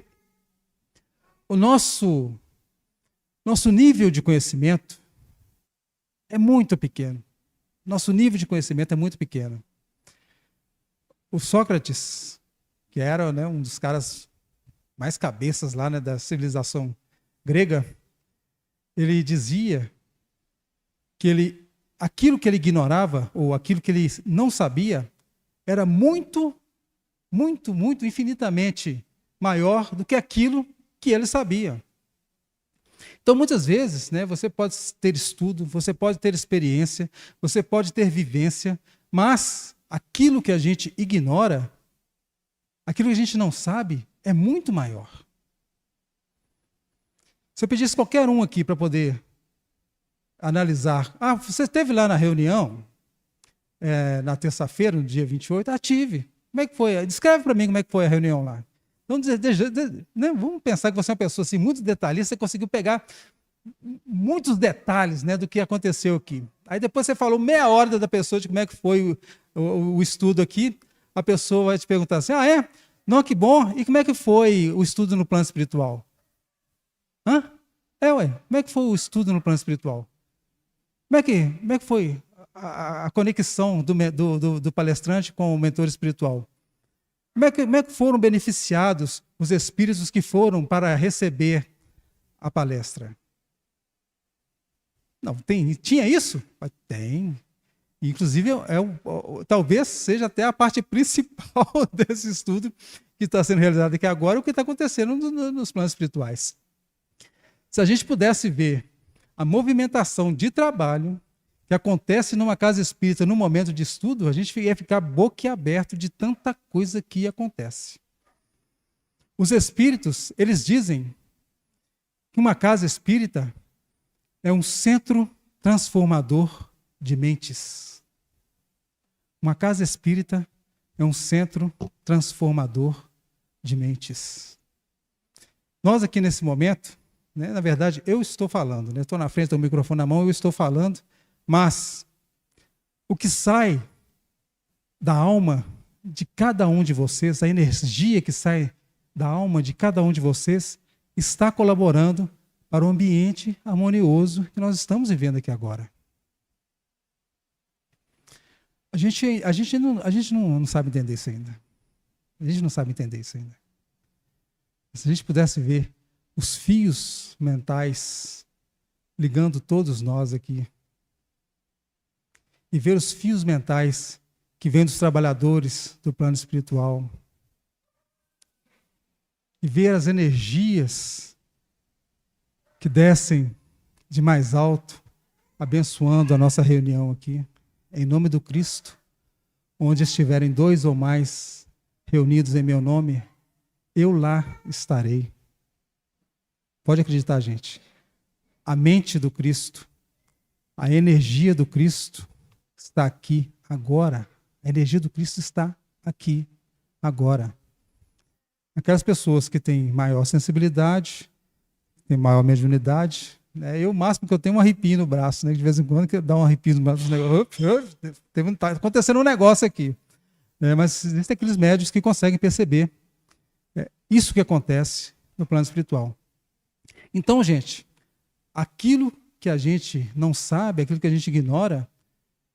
o nosso nível de conhecimento é muito pequeno. Nosso nível de conhecimento é muito pequeno. O Sócrates, que era, né, um dos caras mais cabeças lá, né, da civilização grega, ele dizia que aquilo que ele ignorava, ou aquilo que ele não sabia, era muito, muito, muito, infinitamente maior do que aquilo que ele sabia. Então, muitas vezes, né, você pode ter estudo, você pode ter experiência, você pode ter vivência, mas aquilo que a gente ignora, aquilo que a gente não sabe, é muito maior. Se eu pedisse qualquer um aqui para poder analisar, você esteve lá na reunião, na terça-feira, no dia 28? Tive. Como é que foi? Descreve para mim como é que foi a reunião lá. Vamos pensar que você é uma pessoa assim, muito detalhista, você conseguiu pegar muitos detalhes, né, do que aconteceu aqui. Aí depois você falou meia hora da pessoa de como é que foi o estudo aqui, a pessoa vai te perguntar assim, não, que bom, e como é que foi o estudo no plano espiritual? Como é que foi o estudo no plano espiritual? Como é que foi a conexão do palestrante com o mentor espiritual? Como é que foram beneficiados os espíritos que foram para receber a palestra? Não, tinha isso? Tem. Inclusive, talvez seja até a parte principal desse estudo que está sendo realizado aqui agora, o que está acontecendo nos planos espirituais. Se a gente pudesse ver a movimentação de trabalho que acontece numa casa espírita no momento de estudo, a gente ia ficar boquiaberto de tanta coisa que acontece. Os espíritos, eles dizem que uma casa espírita é um centro transformador de mentes. Uma casa espírita é um centro transformador de mentes. Nós aqui nesse momento, né, na verdade, eu estou falando, né, estou na frente do microfone na mão, eu estou falando, mas o que sai da alma de cada um de vocês, a energia que sai da alma de cada um de vocês, está colaborando para o ambiente harmonioso que nós estamos vivendo aqui agora. A gente não sabe entender isso ainda. A gente não sabe entender isso ainda. Se a gente pudesse ver os fios mentais ligando todos nós aqui, e ver os fios mentais que vêm dos trabalhadores do plano espiritual, e ver as energias que descem de mais alto, abençoando a nossa reunião aqui, em nome do Cristo, onde estiverem 2 ou mais reunidos em meu nome, eu lá estarei. Pode acreditar, gente. A mente do Cristo, a energia do Cristo está aqui agora. A energia do Cristo está aqui agora. Aquelas pessoas que têm maior sensibilidade, têm maior mediunidade, né? O máximo que eu tenho é um arrepio no braço, né? De vez em quando que dá um arrepio no braço. Está acontecendo um negócio aqui. Mas existem aqueles médiuns que conseguem perceber isso que acontece no plano espiritual. Então, gente, aquilo que a gente não sabe, aquilo que a gente ignora,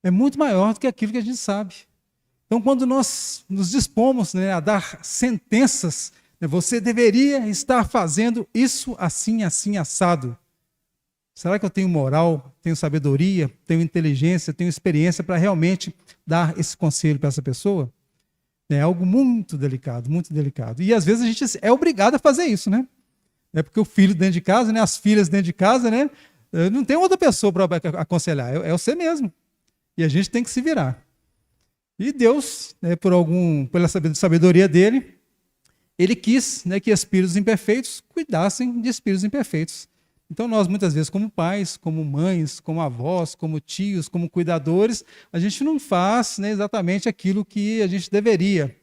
é muito maior do que aquilo que a gente sabe. Então, quando nós nos dispomos, né, a dar sentenças, né, você deveria estar fazendo isso assim, assim, assado. Será que eu tenho moral, tenho sabedoria, tenho inteligência, tenho experiência para realmente dar esse conselho para essa pessoa? É algo muito delicado, muito delicado. E às vezes a gente é obrigado a fazer isso, né? É porque o filho dentro de casa, né, as filhas dentro de casa, né, não tem outra pessoa para aconselhar, é você mesmo. E a gente tem que se virar. E Deus, né, pela sabedoria dele, ele quis, né, que espíritos imperfeitos cuidassem de espíritos imperfeitos. Então, nós, muitas vezes, como pais, como mães, como avós, como tios, como cuidadores, a gente não faz, né, exatamente aquilo que a gente deveria,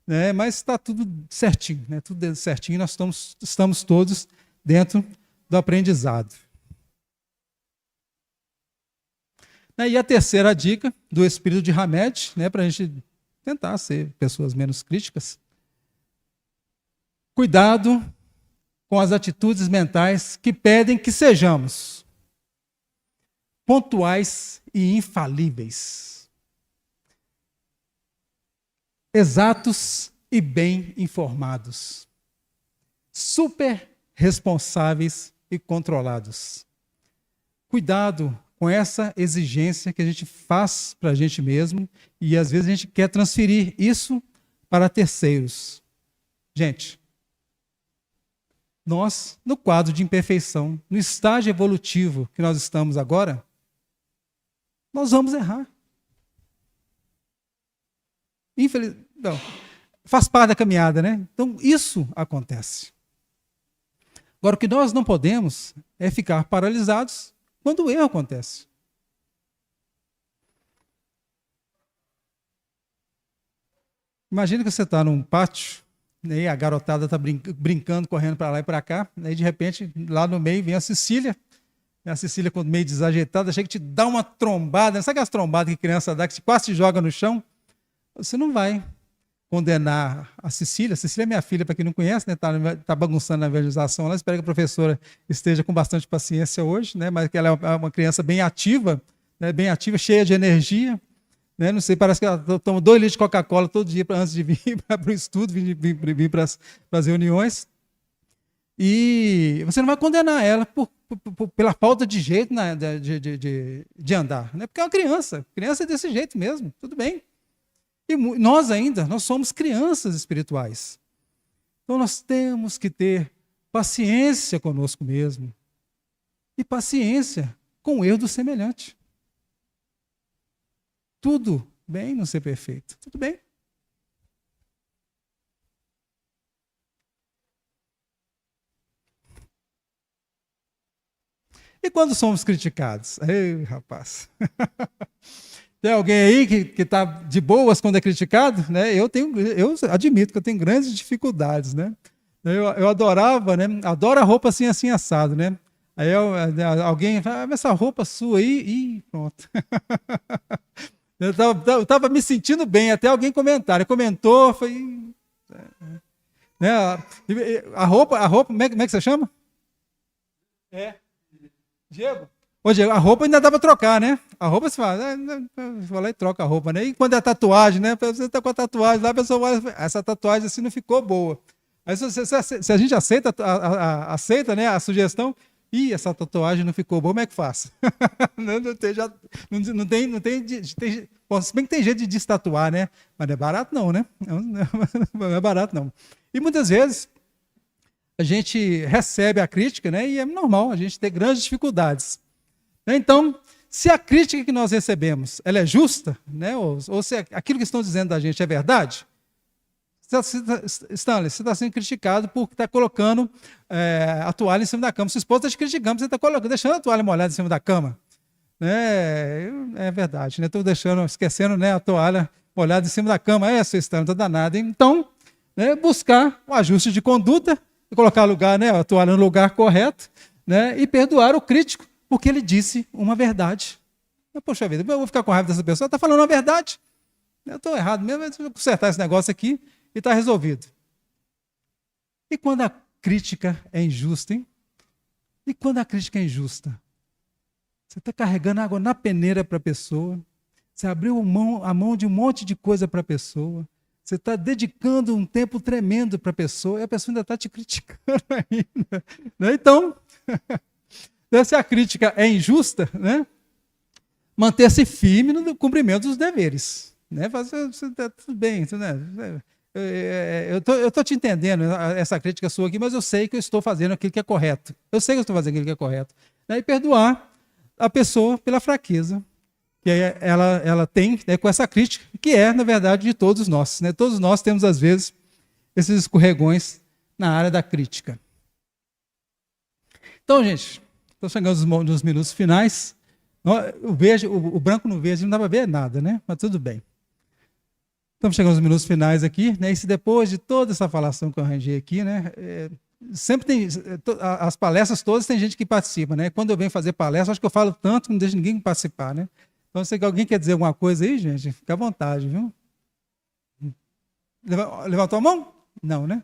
né, mas está tudo certinho, né, tudo certinho, nós estamos todos dentro do aprendizado. E a terceira dica do espírito de Hamed, né, para a gente tentar ser pessoas menos críticas: cuidado com as atitudes mentais que pedem que sejamos pontuais e infalíveis, exatos e bem informados, super responsáveis e controlados. Cuidado com essa exigência que a gente faz para a gente mesmo e às vezes a gente quer transferir isso para terceiros. Gente, nós, no quadro de imperfeição, no estágio evolutivo que nós estamos agora, nós vamos errar. Não, faz parte da caminhada, né? Então, isso acontece. Agora, o que nós não podemos é ficar paralisados quando o erro acontece. Imagina que você está num pátio, né, e a garotada está brincando, correndo para lá e para cá, né, e de repente, lá no meio, vem a Cecília, quando meio desajeitada, chega e te dá uma trombada. Sabe aquelas trombadas que criança dá, que quase se joga no chão? Você não vai condenar a Cecília. A Cecília é minha filha, para quem não conhece, né, tá bagunçando na evangelização lá. Espero que a professora esteja com bastante paciência hoje, né, mas que ela é uma criança bem ativa, né, cheia de energia. Né, não sei, parece que ela toma 2 litros de Coca-Cola todo dia antes de vir para o estudo, vir para as reuniões. E você não vai condenar ela pela falta de jeito, né, de andar. Né, porque é uma criança. Criança é desse jeito mesmo, tudo bem. E nós somos crianças espirituais. Então nós temos que ter paciência conosco mesmo. E paciência com o erro do semelhante. Tudo bem não ser perfeito. Tudo bem. E quando somos criticados? Ei, rapaz. Tem alguém aí que está de boas quando é criticado? Né? Eu admito que eu tenho grandes dificuldades. Né? Eu adorava, né? Adoro a roupa assim, assim, assado. Né? Aí alguém fala, essa roupa sua aí, e pronto. Eu estava me sentindo bem, até alguém comentou, foi... Né? A roupa, como é que você chama? Diego? Ô, Diego, a roupa ainda dá para trocar, né? A roupa você fala, vai lá e troca a roupa, né? E quando é tatuagem, né? Você está com a tatuagem lá, a pessoa vai, essa tatuagem assim não ficou boa. Aí se a gente aceita, aceita, né, a sugestão, essa tatuagem não ficou boa, como é que faz? Não tem, bom, se bem que tem jeito de destatuar, né? Mas não é barato não, né? Não é barato não. E muitas vezes a gente recebe a crítica, né? E é normal a gente ter grandes dificuldades. Então, se a crítica que nós recebemos, ela é justa, né? Ou se aquilo que estão dizendo da gente é verdade, Stanley, você está sendo criticado por estar colocando a toalha em cima da cama. Sua esposa está te criticando, você está deixando a toalha molhada em cima da cama. É verdade, né? Estou esquecendo, né, a toalha molhada em cima da cama. Seu Stanley, está danado. Então, né, buscar um ajuste de conduta, colocar a toalha no lugar correto, né, e perdoar o crítico, porque ele disse uma verdade. Poxa vida, eu vou ficar com raiva dessa pessoa, está falando a verdade. Eu estou errado mesmo, eu vou consertar esse negócio aqui e está resolvido. E quando a crítica é injusta, hein? E quando a crítica é injusta? Você está carregando água na peneira para a pessoa, você abriu a mão de um monte de coisa para a pessoa, você está dedicando um tempo tremendo para a pessoa e a pessoa ainda está te criticando ainda. Né? Então, se a crítica é injusta, né? Manter-se firme no cumprimento dos deveres. Né? Tudo bem, né? Eu estou te entendendo essa crítica sua aqui, mas eu sei que eu estou fazendo aquilo que é correto. Eu sei que eu estou fazendo aquilo que é correto. Né? E perdoar a pessoa pela fraqueza que ela tem, né, com essa crítica, que é, na verdade, de todos nós. Né? Todos nós temos, às vezes, esses escorregões na área da crítica. Então, gente, Estou chegando nos minutos finais. O verde, o branco no verde não dá para ver nada, né? Mas tudo bem. Estamos chegando nos minutos finais aqui, né? E se depois de toda essa falação que eu arranjei aqui, né? Sempre tem, as palestras todas tem gente que participa, né? Quando eu venho fazer palestra, acho que eu falo tanto que não deixo ninguém participar, né? Então, se alguém quer dizer alguma coisa aí, gente, fica à vontade, viu? Levantou a mão? Não, né?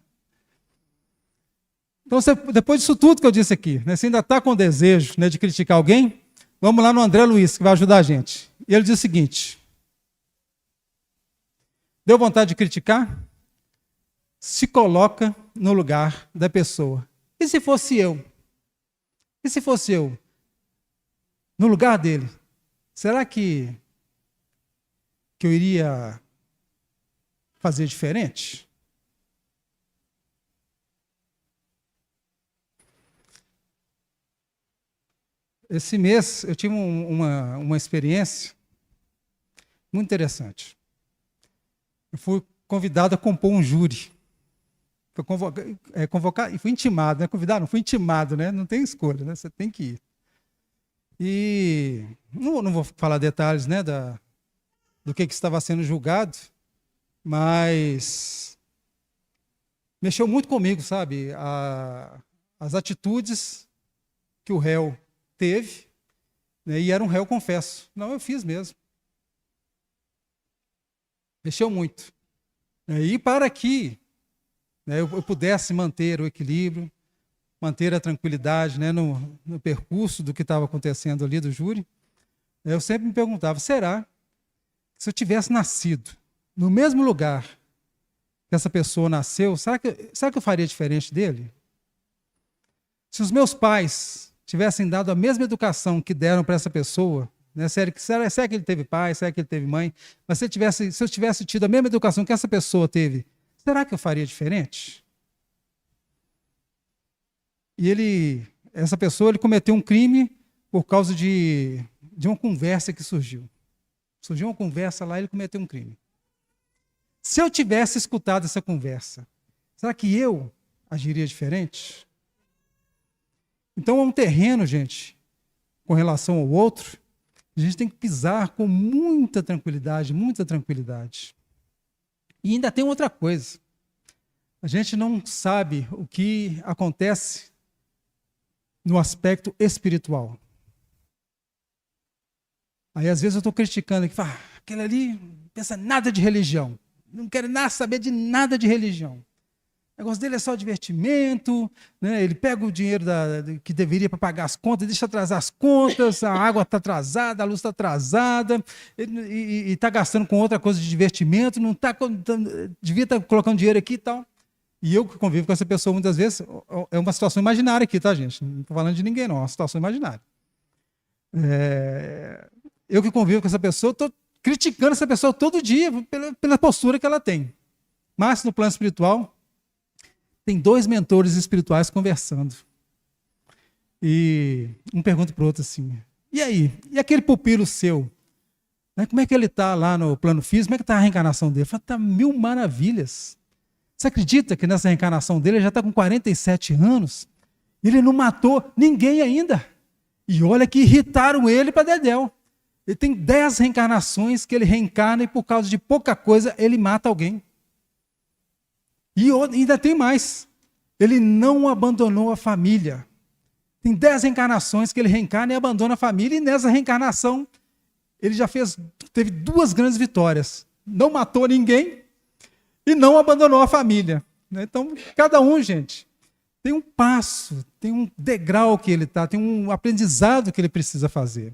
Então, depois disso tudo que eu disse aqui, né, você ainda está com desejo, né, de criticar alguém, vamos lá no André Luiz, que vai ajudar a gente. E ele diz o seguinte: deu vontade de criticar? Se coloca no lugar da pessoa. E se fosse eu? E se fosse eu? No lugar dele? Será que eu iria fazer diferente? Esse mês eu tive uma experiência muito interessante. Eu fui convidado a compor um júri. Fui convocar, e fui intimado, né? Convidado, não fui intimado, né? Não tem escolha, né? Você tem que ir. E não vou falar detalhes, né, do que estava sendo julgado, mas mexeu muito comigo, sabe? As atitudes que o réu teve, né, e era um réu, confesso. Não, eu fiz mesmo. Mexeu muito. E para que, né, eu pudesse manter o equilíbrio, manter a tranquilidade, né, no percurso do que estava acontecendo ali do júri, eu sempre me perguntava, será que se eu tivesse nascido no mesmo lugar que essa pessoa nasceu, será que eu faria diferente dele? Se os meus pais tivessem dado a mesma educação que deram para essa pessoa, né, será que ele teve pai, será que ele teve mãe, mas se eu tivesse tido a mesma educação que essa pessoa teve, será que eu faria diferente? E essa pessoa, ele cometeu um crime por causa de uma conversa que surgiu. Surgiu uma conversa lá e ele cometeu um crime. Se eu tivesse escutado essa conversa, será que eu agiria diferente? Então é um terreno, gente, com relação ao outro, a gente tem que pisar com muita tranquilidade, muita tranquilidade. E ainda tem outra coisa. A gente não sabe o que acontece no aspecto espiritual. Aí, às vezes, eu estou criticando aqui, aquele ali não pensa nada de religião, não quer saber de nada de religião. O negócio dele é só divertimento, né? Ele pega o dinheiro que deveria para pagar as contas, deixa atrasar as contas, a água está atrasada, a luz está atrasada, e está gastando com outra coisa de divertimento, não tá, devia estar colocando dinheiro aqui e tal. E eu que convivo com essa pessoa muitas vezes, é uma situação imaginária aqui, tá, gente? Não estou falando de ninguém, não, é uma situação imaginária. Eu que convivo com essa pessoa, estou criticando essa pessoa todo dia pela postura que ela tem. Mas no plano espiritual, tem dois mentores espirituais conversando. E um pergunta para o outro assim, e aí? E aquele pupilo seu? Como é que ele está lá no plano físico? Como é que está a reencarnação dele? Fala, está mil maravilhas. Você acredita que nessa reencarnação dele ele já está com 47 anos? Ele não matou ninguém ainda. E olha que irritaram ele para dedéu. Ele tem 10 reencarnações que ele reencarna e por causa de pouca coisa ele mata alguém. E ainda tem mais. Ele não abandonou a família. Tem 10 reencarnações que ele reencarna e abandona a família. E nessa reencarnação ele já teve 2 grandes vitórias. Não matou ninguém e não abandonou a família. Então, cada um, gente, tem um passo, tem um degrau que ele está, tem um aprendizado que ele precisa fazer.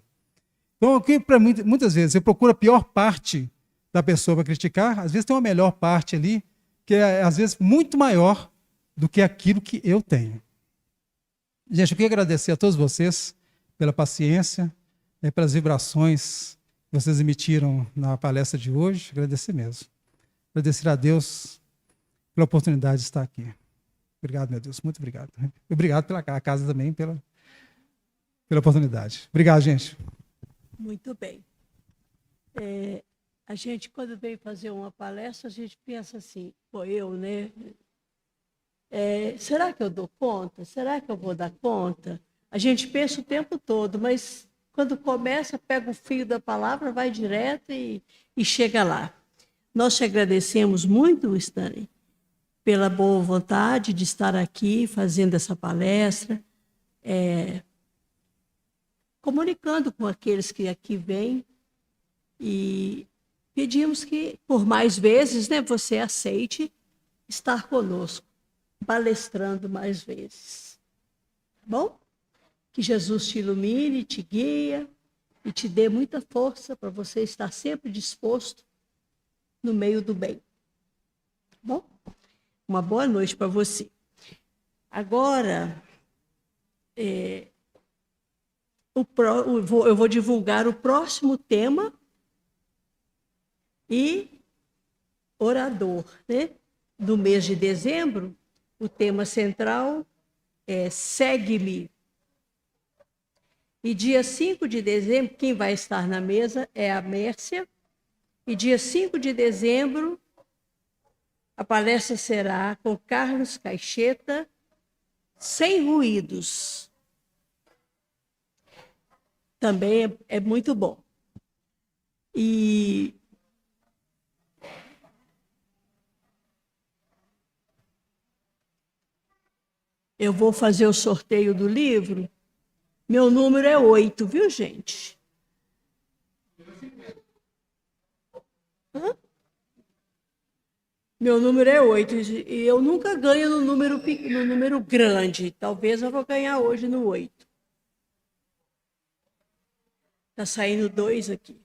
Então, aqui, muitas vezes, eu procuro a pior parte da pessoa para criticar, às vezes tem uma melhor parte ali, que é, às vezes, muito maior do que aquilo que eu tenho. Gente, eu queria agradecer a todos vocês pela paciência, pelas vibrações que vocês emitiram na palestra de hoje, agradecer mesmo. Agradecer a Deus pela oportunidade de estar aqui. Obrigado, meu Deus, muito obrigado. Obrigado pela casa também, pela oportunidade. Obrigado, gente. Muito bem. A gente, quando vem fazer uma palestra, a gente pensa assim, né? Será que eu dou conta? Será que eu vou dar conta? A gente pensa o tempo todo, mas quando começa, pega o fio da palavra, vai direto e chega lá. Nós te agradecemos muito, Stanley, pela boa vontade de estar aqui fazendo essa palestra, comunicando com aqueles que aqui vêm, e pedimos que, por mais vezes, né, você aceite estar conosco, palestrando mais vezes. Tá bom? Que Jesus te ilumine, te guie e te dê muita força para você estar sempre disposto no meio do bem. Tá bom? Uma boa noite para você. Agora, eu vou divulgar o próximo tema e orador, né? Do mês de dezembro, o tema central é Segue-me. E dia 5 de dezembro, quem vai estar na mesa é a Mércia. E dia 5 de dezembro, a palestra será com Carlos Caixeta, Sem Ruídos. Também é muito bom. E eu vou fazer o sorteio do livro. Meu número é 8, viu, gente? Hã? Meu número é 8 e eu nunca ganho no número grande. Talvez eu vou ganhar hoje no 8. Está saindo 2 aqui.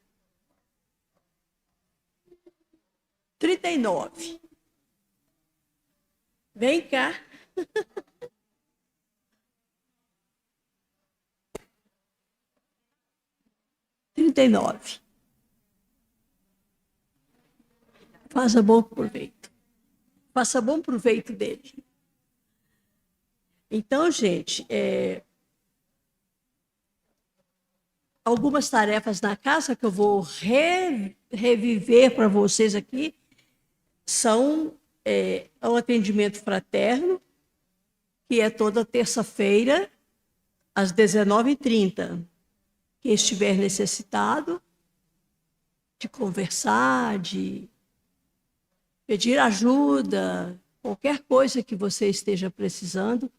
39. Vem cá. 39. Faça bom proveito. Faça bom proveito dele. Então, gente, algumas tarefas na casa que eu vou reviver para vocês aqui são o atendimento fraterno, que é toda terça-feira, às 19h30. Quem estiver necessitado de conversar, de pedir ajuda, qualquer coisa que você esteja precisando,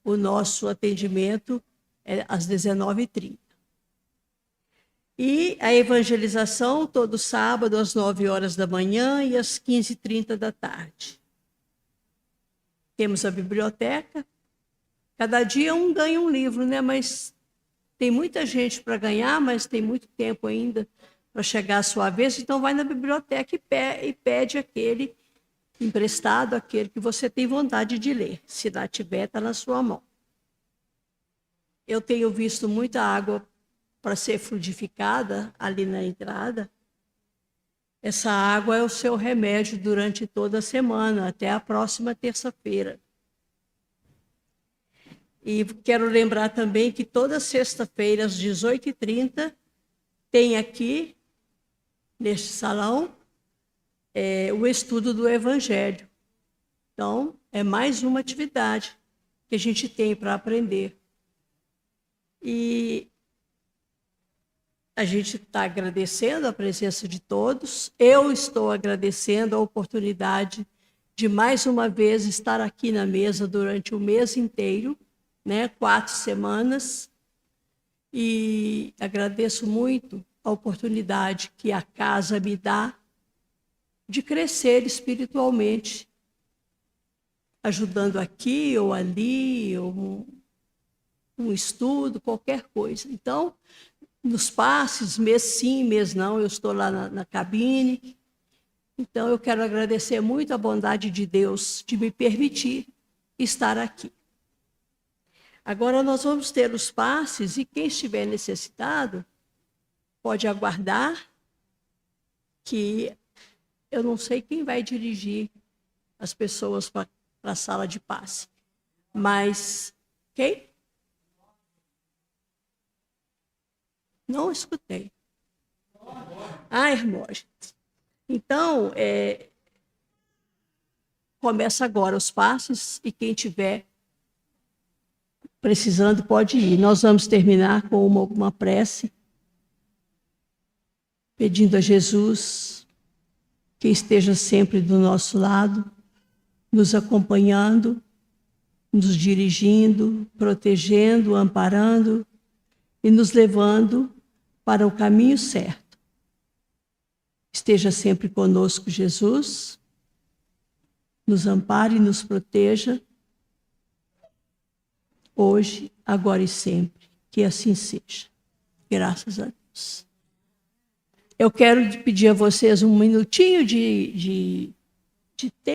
o nosso atendimento é às 19h30. E a evangelização, todo sábado, às 9h da manhã e às 15h30 da tarde. Temos a biblioteca. Cada dia um ganha um livro, né? Mas tem muita gente para ganhar, mas tem muito tempo ainda para chegar a sua vez. Então, vai na biblioteca e pede aquele emprestado, aquele que você tem vontade de ler. Se lá tiver, está na sua mão. Eu tenho visto muita água para ser fluidificada ali na entrada. Essa água é o seu remédio durante toda a semana, até a próxima terça-feira. E quero lembrar também que toda sexta-feira, às 18h30, tem aqui, neste salão, o estudo do Evangelho. Então, é mais uma atividade que a gente tem para aprender. E a gente está agradecendo a presença de todos. Eu estou agradecendo a oportunidade de, mais uma vez, estar aqui na mesa durante o mês inteiro, né, 4 semanas. E agradeço muito a oportunidade que a casa me dá de crescer espiritualmente, ajudando aqui ou ali, ou um estudo, qualquer coisa. Então, nos passes, mês sim, mês não, eu estou lá na cabine. Então, eu quero agradecer muito a bondade de Deus de me permitir estar aqui. Agora, nós vamos ter os passes e quem estiver necessitado pode aguardar, que eu não sei quem vai dirigir as pessoas para a sala de passe. Mas quem? Não escutei. Hermógenes. Então, começa agora os passes e quem tiver precisando, pode ir. Nós vamos terminar com uma prece, pedindo a Jesus que esteja sempre do nosso lado, nos acompanhando, nos dirigindo, protegendo, amparando e nos levando para o caminho certo. Esteja sempre conosco, Jesus, nos ampare e nos proteja, hoje, agora e sempre. Que assim seja. Graças a Deus. Eu quero pedir a vocês um minutinho de tempo.